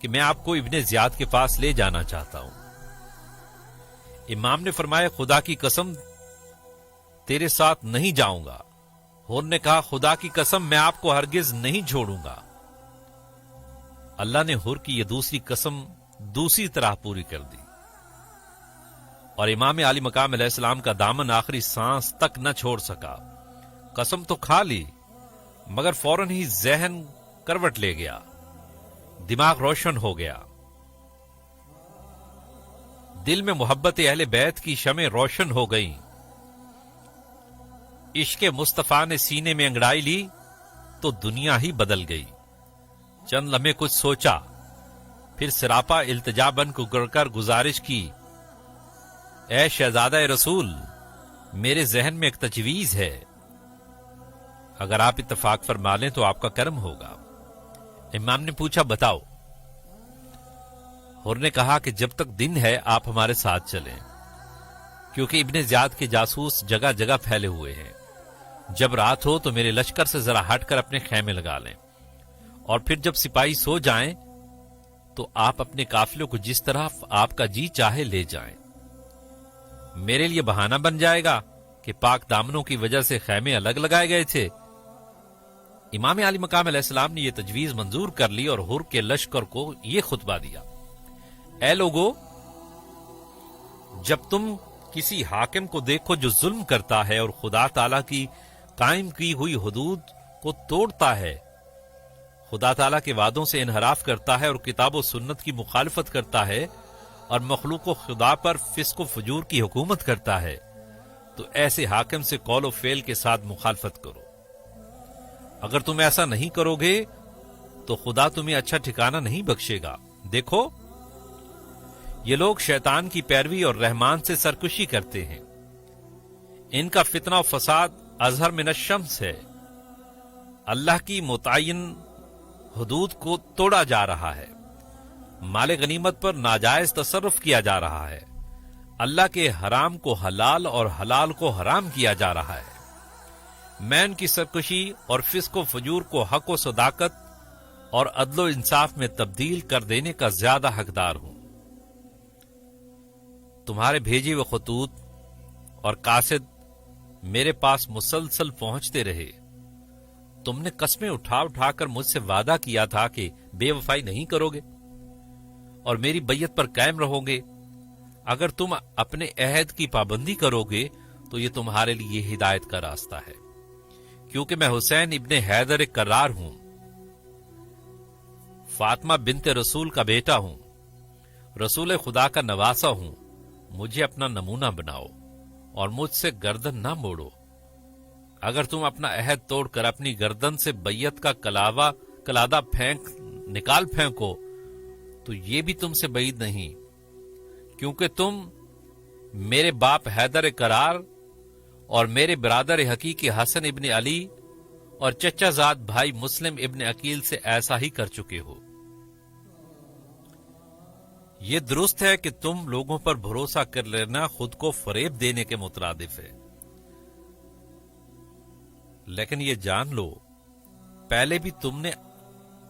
کہ میں آپ کو ابن زیاد کے پاس لے جانا چاہتا ہوں۔ امام نے فرمایا خدا کی قسم تیرے ساتھ نہیں جاؤں گا۔ حور نے کہا خدا کی قسم میں آپ کو ہرگز نہیں چھوڑوں گا۔ اللہ نے حور کی یہ دوسری قسم دوسری طرح پوری کر دی، اور امام عالی مقام علیہ السلام کا دامن آخری سانس تک نہ چھوڑ سکا۔ قسم تو کھا لی مگر فوراً ہی ذہن کروٹ لے گیا، دماغ روشن ہو گیا، دل میں محبت اہل بیت کی شمع روشن ہو گئیں۔ عشق مصطفیٰ نے سینے میں انگڑائی لی تو دنیا ہی بدل گئی۔ چند لمحے کچھ سوچا، پھر سراپا التجا بن کر گزارش کی، اے شہزادہ رسول، میرے ذہن میں ایک تجویز ہے، اگر آپ اتفاق فرما لیں تو آپ کا کرم ہوگا۔ امام نے پوچھا بتاؤ۔ حور نے کہا کہ جب تک دن ہے آپ ہمارے ساتھ چلیں، کیونکہ ابن زیاد کے جاسوس جگہ جگہ پھیلے ہوئے ہیں۔ جب رات ہو تو میرے لشکر سے ذرا ہٹ کر اپنے خیمے لگا لیں، اور پھر جب سپاہی سو جائیں تو آپ اپنے قافلوں کو جس طرح آپ کا جی چاہے لے جائیں۔ میرے لیے بہانہ بن جائے گا کہ پاک دامنوں کی وجہ سے خیمے الگ لگائے گئے تھے۔ امام عالی مقام علیہ السلام نے یہ تجویز منظور کر لی اور حور کے لشکر کو یہ خطبہ دیا، اے لوگو، جب تم کسی حاکم کو دیکھو جو ظلم کرتا ہے اور خدا تعالیٰ کی قائم کی ہوئی حدود کو توڑتا ہے، خدا تعالیٰ کے وعدوں سے انحراف کرتا ہے اور کتاب و سنت کی مخالفت کرتا ہے اور مخلوق و خدا پر فسق و فجور کی حکومت کرتا ہے، تو ایسے حاکم سے قول و فعل کے ساتھ مخالفت کرو۔ اگر تم ایسا نہیں کرو گے تو خدا تمہیں اچھا ٹھکانہ نہیں بخشے گا۔ دیکھو، یہ لوگ شیطان کی پیروی اور رحمان سے سرکشی کرتے ہیں، ان کا فتنہ و فساد اظہر من الشمس ہے، اللہ کی متعین حدود کو توڑا جا رہا ہے، مال غنیمت پر ناجائز تصرف کیا جا رہا ہے، اللہ کے حرام کو حلال اور حلال کو حرام کیا جا رہا ہے۔ میں ان کی سرکشی اور فسق و فجور کو حق و صداقت اور عدل و انصاف میں تبدیل کر دینے کا زیادہ حقدار ہوں۔ تمہارے بھیجے ہوئے خطوط اور قاصد میرے پاس مسلسل پہنچتے رہے۔ تم نے قسمیں اٹھا اٹھا کر مجھ سے وعدہ کیا تھا کہ بے وفائی نہیں کرو گے اور میری بیعت پر قائم رہو گے۔ اگر تم اپنے عہد کی پابندی کرو گے تو یہ تمہارے لیے ہدایت کا راستہ ہے، کیونکہ میں حسین ابن حیدر کرار ہوں، فاطمہ بنت رسول کا بیٹا ہوں، رسول خدا کا نواسا ہوں۔ مجھے اپنا نمونہ بناؤ اور مجھ سے گردن نہ موڑو۔ اگر تم اپنا عہد توڑ کر اپنی گردن سے بیعت کا کلادہ نکال پھینکو تو یہ بھی تم سے بعید نہیں، کیونکہ تم میرے باپ حیدر کرار اور میرے برادر حقیقی حسن ابن علی اور چچا زاد بھائی مسلم ابن عقیل سے ایسا ہی کر چکے ہو۔ یہ درست ہے کہ تم لوگوں پر بھروسہ کر لینا خود کو فریب دینے کے مترادف ہے، لیکن یہ جان لو پہلے بھی تم نے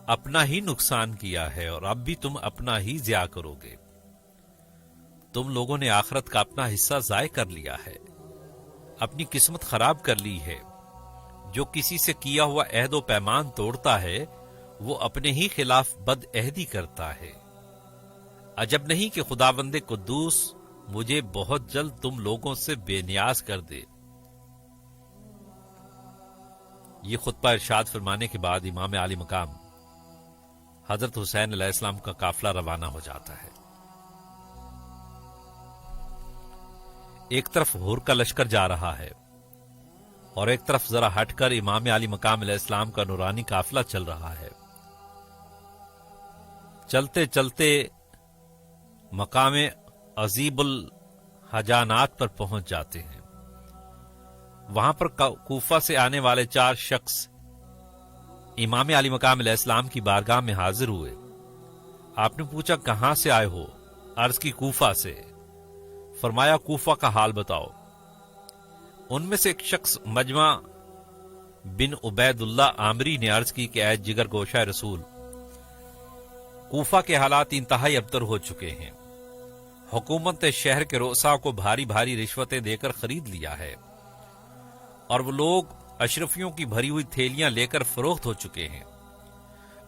اپنا ہی نقصان کیا ہے اور اب بھی تم اپنا ہی ضیاع کرو گے۔ تم لوگوں نے آخرت کا اپنا حصہ ضائع کر لیا ہے، اپنی قسمت خراب کر لی ہے۔ جو کسی سے کیا ہوا عہد و پیمان توڑتا ہے وہ اپنے ہی خلاف بد عہدی کرتا ہے۔ عجب نہیں کہ خداوند قدوس مجھے بہت جلد تم لوگوں سے بے نیاز کر دے۔ یہ خطبہ ارشاد فرمانے کے بعد امام عالی مقام حضرت حسین علیہ السلام کا قافلہ روانہ ہو جاتا ہے۔ ایک طرف حور کا لشکر جا رہا ہے اور ایک طرف ذرا ہٹ کر امام عالی مقام علیہ السلام کا نورانی قافلہ چل رہا ہے۔ چلتے چلتے مقام عزیب الحجانات پر پہنچ جاتے ہیں۔ وہاں پر کوفہ سے آنے والے 4 شخص امام علی مقام علیہ السلام کی بارگاہ میں حاضر ہوئے۔ آپ نے پوچھا کہاں سے آئے ہو؟ عرض کی کوفہ سے۔ فرمایا کوفہ کا حال بتاؤ۔ ان میں سے ایک شخص مجمع بن عبید اللہ عامری نے عرض کی کہ اے جگر گوشہ رسول، کوفہ کے حالات انتہائی ابتر ہو چکے ہیں. حکومت نے شہر کے رؤساء کو بھاری بھاری رشوتیں دے کر خرید لیا ہے اور وہ لوگ اشرفیوں کی بھری ہوئی تھیلیاں لے کر فروخت ہو چکے ہیں.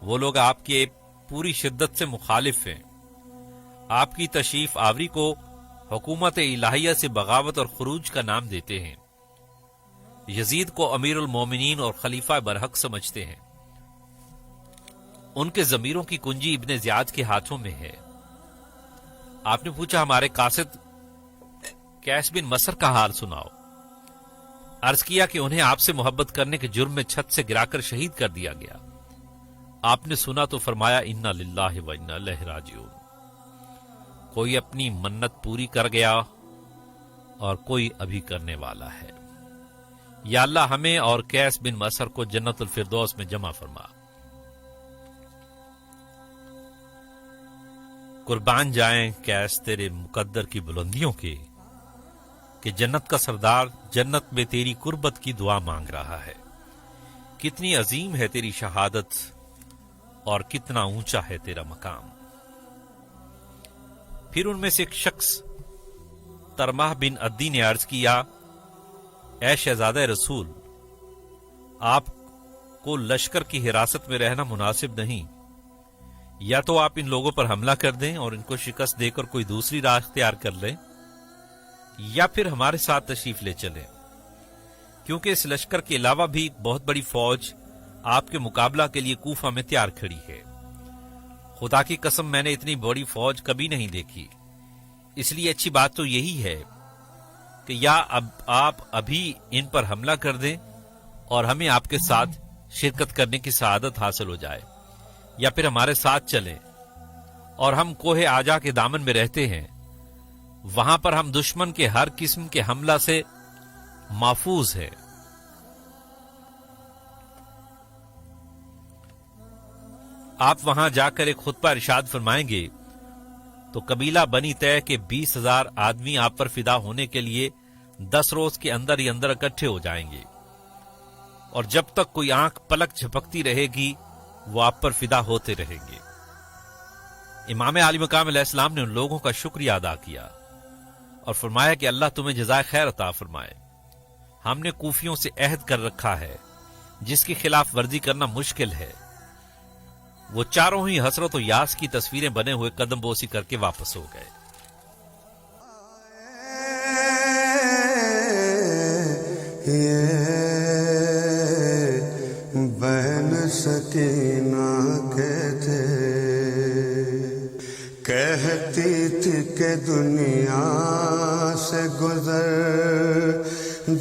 وہ لوگ آپ کے پوری شدت سے مخالف ہیں. آپ کی تشریف آوری کو حکومت الہیہ سے بغاوت اور خروج کا نام دیتے ہیں. یزید کو امیر المومنین اور خلیفہ برحق سمجھتے ہیں. ان کے ضمیروں کی کنجی ابن زیاد کے ہاتھوں میں ہے. آپ نے پوچھا ہمارے قاصد کیس بن مصر کا حال سناؤ. عرض کیا کہ انہیں آپ سے محبت کرنے کے جرم میں چھت سے گرا کر شہید کر دیا گیا. آپ نے سنا تو فرمایا انا للہ و انا الیہ راجعون. کوئی اپنی منت پوری کر گیا اور کوئی ابھی کرنے والا ہے. یا اللہ ہمیں اور کیس بن مصر کو جنت الفردوس میں جمع فرما. قربان جائیں کیس تیرے مقدر کی بلندیوں کے کہ جنت کا سردار جنت میں تیری قربت کی دعا مانگ رہا ہے. کتنی عظیم ہے تیری شہادت اور کتنا اونچا ہے تیرا مقام. پھر ان میں سے ایک شخص ترماہ بن عدی نے عرض کیا اے شہزادہ رسول، آپ کو لشکر کی حراست میں رہنا مناسب نہیں. یا تو آپ ان لوگوں پر حملہ کر دیں اور ان کو شکست دے کر کوئی دوسری راہ اختیار کر لیں، یا پھر ہمارے ساتھ تشریف لے چلیں، کیونکہ اس لشکر کے علاوہ بھی ایک بہت بڑی فوج آپ کے مقابلہ کے لیے کوفہ میں تیار کھڑی ہے. خدا کی قسم میں نے اتنی بڑی فوج کبھی نہیں دیکھی. اس لیے اچھی بات تو یہی ہے کہ یا اب آپ ابھی ان پر حملہ کر دیں اور ہمیں آپ کے ساتھ شرکت کرنے کی سعادت حاصل ہو جائے، یا پھر ہمارے ساتھ چلیں اور ہم کوہ آجا کے دامن میں رہتے ہیں. وہاں پر ہم دشمن کے ہر قسم کے حملہ سے محفوظ ہیں. آپ وہاں جا کر ایک خطبہ ارشاد فرمائیں گے تو قبیلہ بنی طے کے 20,000 آدمی آپ پر فدا ہونے کے لیے 10 روز کے اندر ہی اندر اکٹھے ہو جائیں گے، اور جب تک کوئی آنکھ پلک جھپکتی رہے گی وہ آپ پر فدا ہوتے رہیں گے. امام علی مقام علیہ السلام نے ان لوگوں کا شکریہ ادا کیا اور فرمایا کہ اللہ تمہیں جزائے خیر عطا فرمائے. ہم نے کوفیوں سے عہد کر رکھا ہے جس کی خلاف ورزی کرنا مشکل ہے. وہ چاروں ہی حسرت و یاس کی تصویریں بنے ہوئے قدم بوسی کر کے واپس ہو گئے. بہن سکینہ کہتی تھی کہ دنیا سے گزر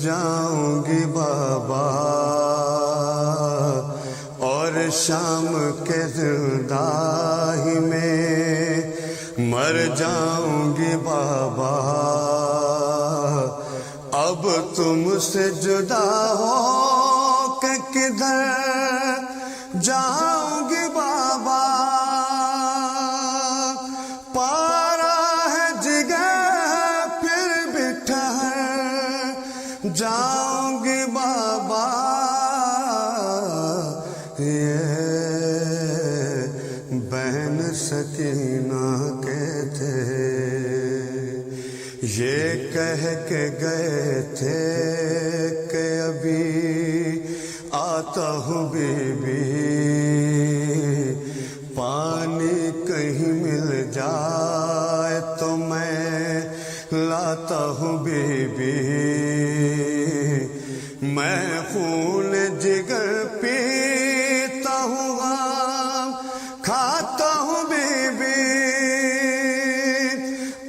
جاؤں گی بابا، اور شام کے زنداہی میں مر جاؤں گی بابا. اب تم سے جدا ہو کہ کدھر جاؤں گی بابا. پارا ہے جگر پھر بھی ٹھہر جاؤں گی بابا. بہن سکینہ کے تھے یہ کہہ کے گئے تھے کہ ابھی آتا ہوں بی بی، پانی کہیں مل جائے تو میں لاتا ہوں بی بی. میں خون جگر پیتا ہوں غم کھاتا ہوں بی بی.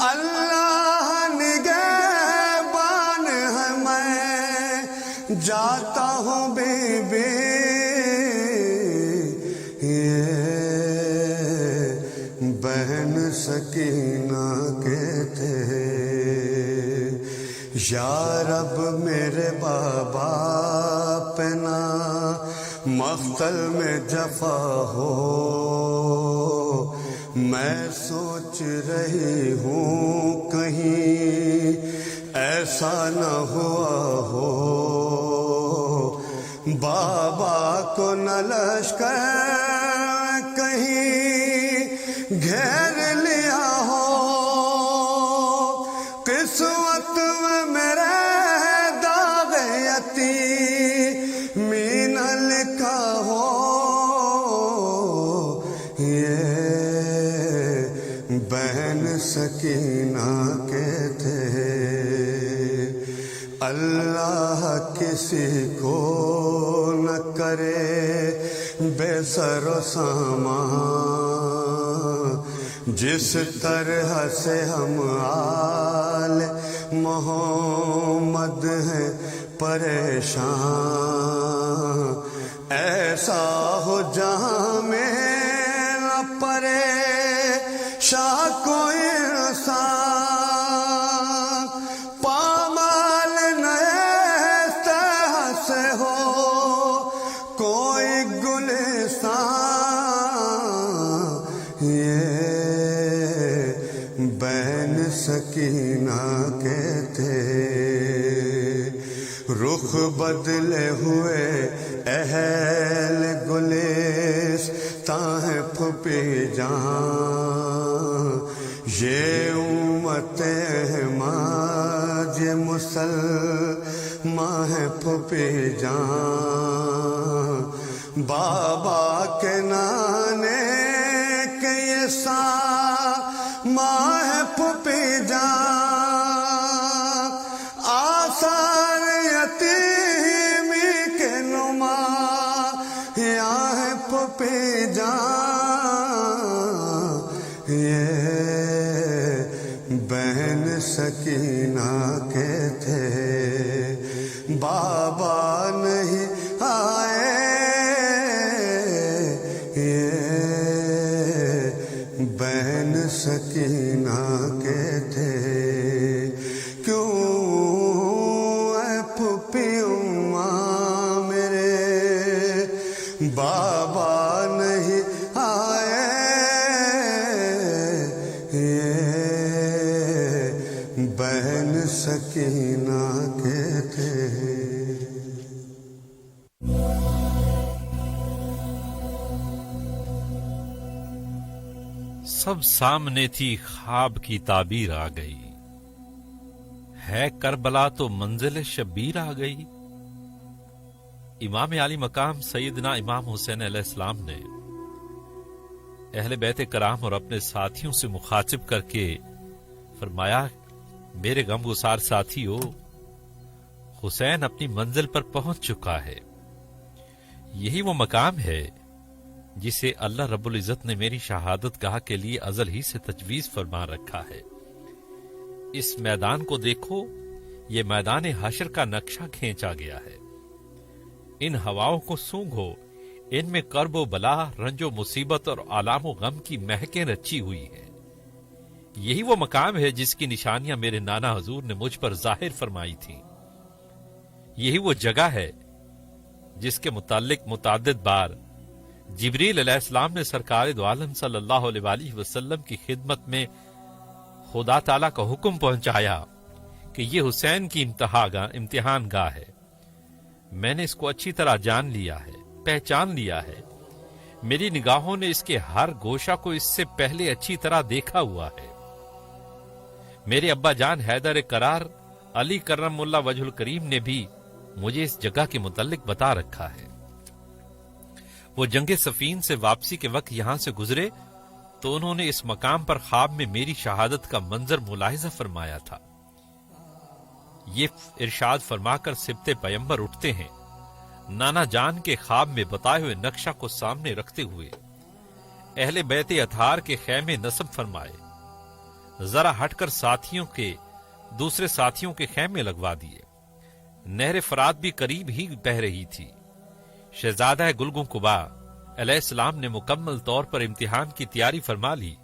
اللہ نگہبان ہے میں جاتا ہوں بی بی. بہن سکینہ کے تھے یا رب میرے بابا پہ نہ مقتل میں جفا ہو. میں سوچ رہی ہوں کہیں ایسا نہ ہوا ہو، بابا کو نہ لشکر کہیں گھیر لیا ہو، قسمت میں میرے داغ یتیمی نہ لکھا ہو، یہ بہن سکینہ کے تھے، اللہ کسی کو نہ کرے بے سر و سامان، جس طرح سے ہم آل محمد ہیں پریشان، ایسا ہو جہاں میں نہ پریشان کوئی انسان، پامال نئے طرح سے ہو کوئی گلستان، یہ بہن سکینہ کے تھے، رخ بدلے ہوئے اہل گلستاں ہیں پھوپھی جان، یہ امت احمد یہ مسلمان ہے پھوپھی جان، بابا کے نانے کے یہ ماں ہے پھوپھی جان، آثار یتیمی کے نما یہاں ہے پھوپھی جان، یہ بہن سکینہ کے تھے، بابا نہیں آئے، یہ بہن سکینہ کے تھے، کیوں اے پھوپھی اماں میرے بابا نہیں آئے، یہ بہن سکینہ کے تھے۔ سب سامنے تھی، خواب کی تعبیر آ گئی، ہے کربلا تو منزل شبیر آ گئی۔ امام علی مقام سیدنا امام حسین علیہ السلام نے اہل بیت کرام اور اپنے ساتھیوں سے مخاطب کر کے فرمایا، میرے غم گسار ساتھیو، حسین اپنی منزل پر پہنچ چکا ہے۔ یہی وہ مقام ہے جسے اللہ رب العزت نے میری شہادت گاہ کے لیے ازل ہی سے تجویز فرما رکھا ہے۔ اس میدان کو دیکھو، یہ میدان حشر کا نقشہ کھینچا گیا ہے۔ ان ہواؤں کو سونگھو، ان میں کرب و بلا، رنج و مصیبت اور آلام و غم کی مہکیں رچی ہوئی ہیں۔ یہی وہ مقام ہے جس کی نشانیاں میرے نانا حضور نے مجھ پر ظاہر فرمائی تھیں۔ یہی وہ جگہ ہے جس کے متعلق متعدد بار جبریل علیہ السلام نے سرکار دو عالم صلی اللہ علیہ وآلہ وسلم کی خدمت میں خدا تعالیٰ کا حکم پہنچایا کہ یہ حسین کی امتحان گاہ ہے۔ میں نے اس کو اچھی طرح جان لیا ہے، پہچان لیا ہے۔ میری نگاہوں نے اس کے ہر گوشہ کو اس سے پہلے اچھی طرح دیکھا ہوا ہے۔ میرے ابا جان حیدر کرار علی کرم اللہ وجہ الکریم نے بھی مجھے اس جگہ کے متعلق بتا رکھا ہے۔ وہ جنگ صفین سے واپسی کے وقت یہاں سے گزرے تو انہوں نے اس مقام پر خواب میں میری شہادت کا منظر ملاحظہ فرمایا تھا۔ یہ ارشاد فرما کر سبط پیمبر اٹھتے ہیں، نانا جان کے خواب میں بتائے ہوئے نقشہ کو سامنے رکھتے ہوئے اہل بیت اطہار کے خیمے نصب فرمائے، ذرا ہٹ کر دوسرے ساتھیوں کے خیمے لگوا دیے۔ نہر فرات بھی قریب ہی بہ رہی تھی۔ شہزادہ گلگوں قبا علیہ السلام نے مکمل طور پر امتحان کی تیاری فرما لی،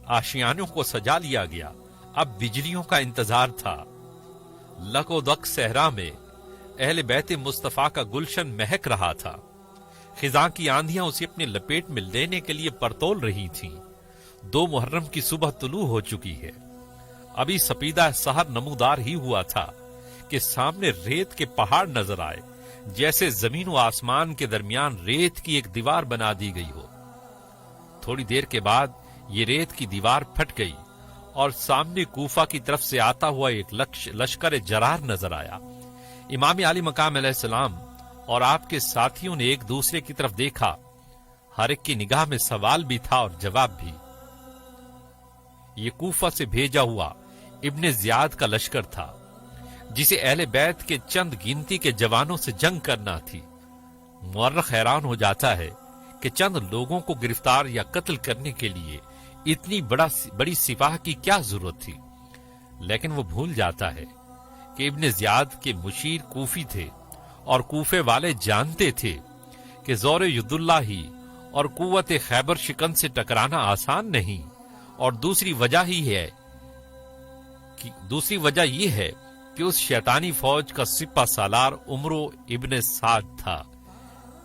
آشیانوں کو سجا لیا گیا، اب بجلیوں کا انتظار تھا۔ لک و دک صحرا میں اہل بیت مصطفیٰ کا گلشن مہک رہا تھا۔ خزاں کی آندھیاں اسے اپنے لپیٹ میں لینے کے لیے پرتول رہی تھیں۔ 2 محرم کی صبح طلوع ہو چکی ہے۔ ابھی سپیدہ سحر نمودار ہی ہوا تھا کہ سامنے ریت کے پہاڑ نظر آئے، جیسے زمین و آسمان کے درمیان ریت کی ایک دیوار بنا دی گئی ہو۔ تھوڑی دیر کے بعد یہ ریت کی دیوار پھٹ گئی اور سامنے کوفہ کی طرف سے آتا ہوا ایک لشکر جرار نظر آیا۔ امام علی مقام علیہ السلام اور آپ کے ساتھیوں نے ایک دوسرے کی طرف دیکھا، ہر ایک کی نگاہ میں سوال بھی تھا اور جواب بھی۔ یہ کوفہ سے بھیجا ہوا ابن زیاد کا لشکر تھا، جسے اہل بیت کے چند گنتی کے جوانوں سے جنگ کرنا تھی۔ مورخ حیران ہو جاتا ہے کہ چند لوگوں کو گرفتار یا قتل کرنے کے لیے اتنی بڑی سپاہ کی کیا ضرورت تھی، لیکن وہ بھول جاتا ہے کہ ابن زیاد کے مشیر کوفی تھے اور کوفے والے جانتے تھے کہ زور ید اللہ ہی اور قوت خیبر شکن سے ٹکرانا آسان نہیں، اور دوسری وجہ یہ ہے کہ اس شیطانی فوج کا سپہ سالار عمرو ابن سعد تھا۔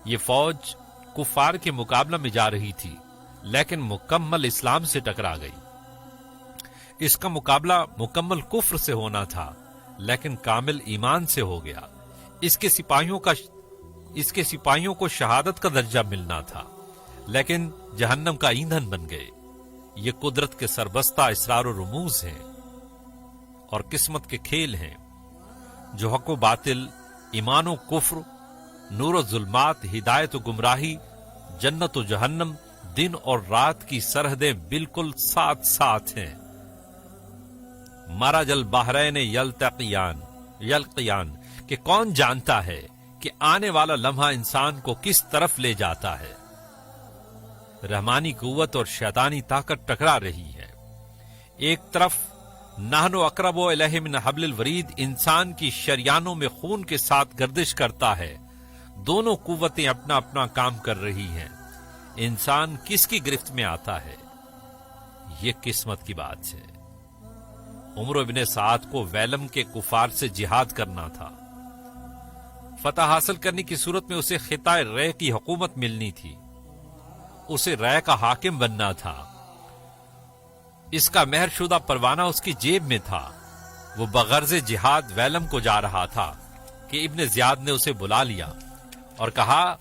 یہ فوج کفار کے مقابلہ میں جا رہی تھی، لیکن مکمل اسلام سے ٹکرا گئی۔ اس کا مقابلہ مکمل کفر سے ہونا تھا، لیکن کامل ایمان سے ہو گیا۔ اس کے سپاہیوں کو شہادت کا درجہ ملنا تھا، لیکن جہنم کا ایندھن بن گئے۔ یہ قدرت کے سربستہ اسرار و رموز ہیں اور قسمت کے کھیل ہیں، جو حق و باطل، ایمان و کفر، نور و ظلمات، ہدایت و گمراہی، جنت و جہنم، دن اور رات کی سرحدیں بالکل ساتھ ساتھ ہیں۔ مرج البحرین یلقیان کہ کون جانتا ہے کہ آنے والا لمحہ انسان کو کس طرف لے جاتا ہے۔ رحمانی قوت اور شیطانی طاقت ٹکرا رہی ہے۔ ایک طرف نحن اقرب الیہ من حبل الورید انسان کی شریانوں میں خون کے ساتھ گردش کرتا ہے، دونوں قوتیں اپنا اپنا کام کر رہی ہیں۔ انسان کس کی گرفت میں آتا ہے؟ یہ قسمت کی بات ہے۔ عمرو بن سعد کو ویلم کے کفار سے جہاد کرنا تھا۔ فتح حاصل کرنے کی صورت میں اسے خطہ رے کی حکومت ملنی تھی، اسے رے کا حاکم بننا تھا۔ اس کا مہر شدہ پروانہ اس کی جیب میں تھا۔ وہ بغرض جہاد ویلم کو جا رہا تھا کہ ابن زیاد نے اسے بلا لیا اور کہا،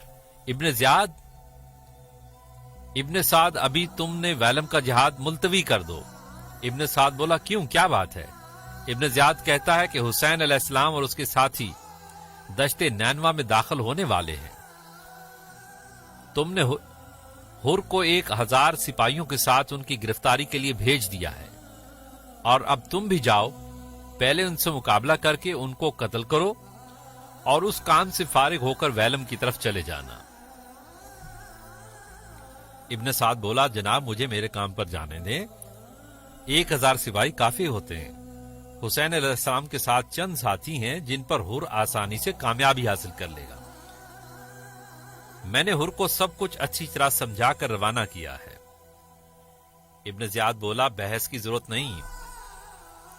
ابن سعد ابھی تم نے ویلم کا جہاد ملتوی کر دو۔ ابن سعد بولا، کیوں، کیا بات ہے؟ ابن زیاد کہتا ہے کہ حسین علیہ السلام اور اس کے ساتھی دشت نینوا میں داخل ہونے والے ہیں۔ تم نے ہر کو 1000 سپاہیوں کے ساتھ ان کی گرفتاری کے لیے بھیج دیا ہے، اور اب تم بھی جاؤ، پہلے ان سے مقابلہ کر کے ان کو قتل کرو اور اس کام سے فارغ ہو کر ویلم کی طرف چلے جانا۔ ابن سعد بولا، جناب مجھے میرے کام پر جانے دیں، 1000 سپاہی کافی ہوتے ہیں۔ حسین علیہ السلام کے ساتھ چند ساتھی ہیں جن پر ہر آسانی سے کامیابی حاصل کر لے گا۔ میں نے ہر کو سب کچھ اچھی طرح سمجھا کر روانہ کیا ہے۔ ابن زیاد بولا، بحث کی ضرورت نہیں،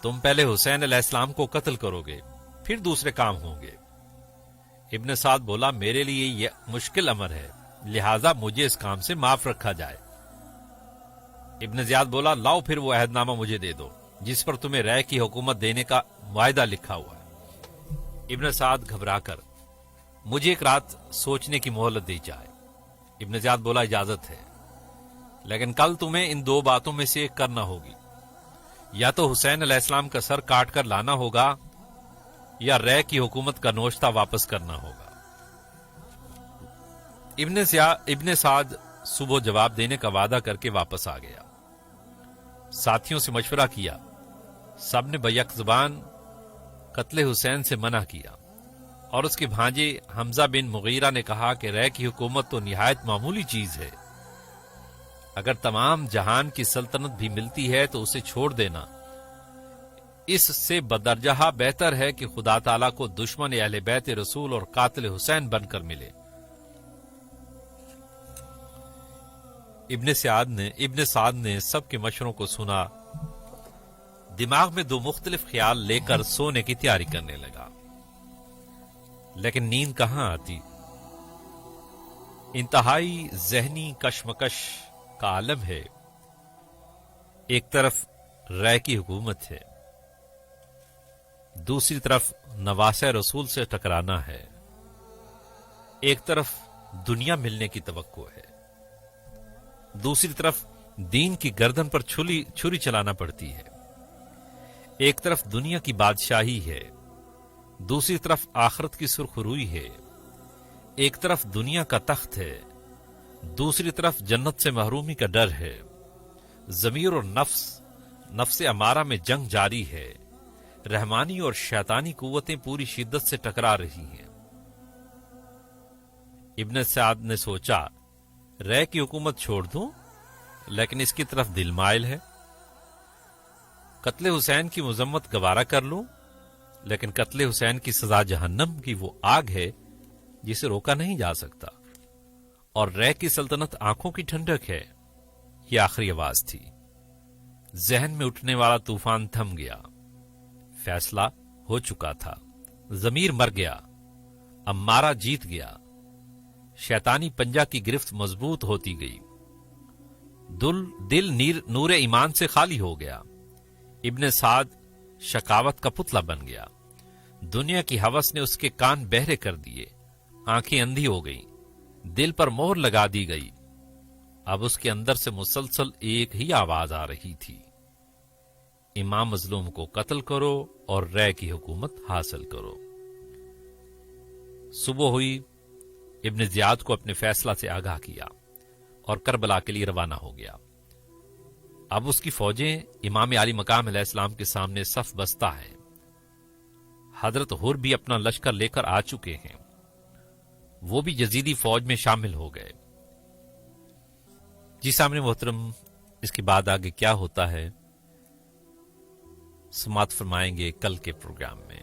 تم پہلے حسین علیہ السلام کو قتل کرو گے، پھر دوسرے کام ہوں گے۔ ابن سعد بولا، میرے لیے یہ مشکل امر ہے، لہذا مجھے اس کام سے معاف رکھا جائے۔ ابن زیاد بولا، لاؤ پھر وہ عہد نامہ مجھے دے دو جس پر تمہیں رے کی حکومت دینے کا معاہدہ لکھا ہوا ہے۔ ابن سعد گھبرا کر، مجھے ایک رات سوچنے کی مہلت دی جائے۔ ابن زیاد بولا، اجازت ہے، لیکن کل تمہیں ان 2 باتوں میں سے ایک کرنا ہوگی، یا تو حسین علیہ السلام کا سر کاٹ کر لانا ہوگا یا رے کی حکومت کا نوشتہ واپس کرنا ہوگا۔ ابن سعد صبح جواب دینے کا وعدہ کر کے واپس آ گیا۔ ساتھیوں سے مشورہ کیا، سب نے بیک زبان قتل حسین سے منع کیا، اور اس کے بھانجے حمزہ بن مغیرہ نے کہا کہ رے کی حکومت تو نہایت معمولی چیز ہے، اگر تمام جہان کی سلطنت بھی ملتی ہے تو اسے چھوڑ دینا اس سے بدرجہ بہتر ہے کہ خدا تعالیٰ کو دشمن اہل بیت رسول اور قاتل حسین بن کر ملے۔ ابن سعد نے سب کے مشوروں کو سنا، دماغ میں 2 مختلف خیال لے کر سونے کی تیاری کرنے لگا، لیکن نیند کہاں آتی۔ انتہائی ذہنی کشمکش کا عالم ہے۔ ایک طرف رے کی حکومت ہے، دوسری طرف نواسہ رسول سے ٹکرانا ہے، ایک طرف دنیا ملنے کی توقع ہے، دوسری طرف دین کی گردن پر چھری چلانا پڑتی ہے۔ ایک طرف دنیا کی بادشاہی ہے، دوسری طرف آخرت کی سرخ روئی ہے۔ ایک طرف دنیا کا تخت ہے، دوسری طرف جنت سے محرومی کا ڈر ہے۔ ضمیر اور نفس امارہ میں جنگ جاری ہے۔ رحمانی اور شیطانی قوتیں پوری شدت سے ٹکرا رہی ہیں۔ ابن سعد نے سوچا، رے کی حکومت چھوڑ دوں، لیکن اس کی طرف دل مائل ہے۔ قتل حسین کی مذمت گوارا کر لوں، لیکن قتل حسین کی سزا جہنم کی وہ آگ ہے جسے روکا نہیں جا سکتا، اور رے کی سلطنت آنکھوں کی ٹھنڈک ہے۔ یہ آخری آواز تھی۔ ذہن میں اٹھنے والا طوفان تھم گیا۔ فیصلہ ہو چکا تھا۔ ضمیر مر گیا، امارہ جیت گیا۔ شیطانی پنجہ کی گرفت مضبوط ہوتی گئی۔ دل نور ایمان سے خالی ہو گیا۔ ابن سعد شقاوت کا پتلا بن گیا۔ دنیا کی ہوس نے اس کے کان بہرے کر دیے، آنکھیں اندھی ہو گئیں، دل پر مہر لگا دی گئی۔ اب اس کے اندر سے مسلسل ایک ہی آواز آ رہی تھی، امام مظلوم کو قتل کرو اور رے کی حکومت حاصل کرو۔ صبح ہوئی، ابن زیاد کو اپنے فیصلہ سے آگاہ کیا اور کربلا کے لیے روانہ ہو گیا۔ اب اس کی فوجیں امام علی مقام علیہ السلام کے سامنے صف بستہ ہیں۔ حضرت حر بھی اپنا لشکر لے کر آ چکے ہیں، وہ بھی یزیدی فوج میں شامل ہو گئے۔ جی سامنے محترم، اس کے بعد آگے کیا ہوتا ہے سماعت فرمائیں گے کل کے پروگرام میں۔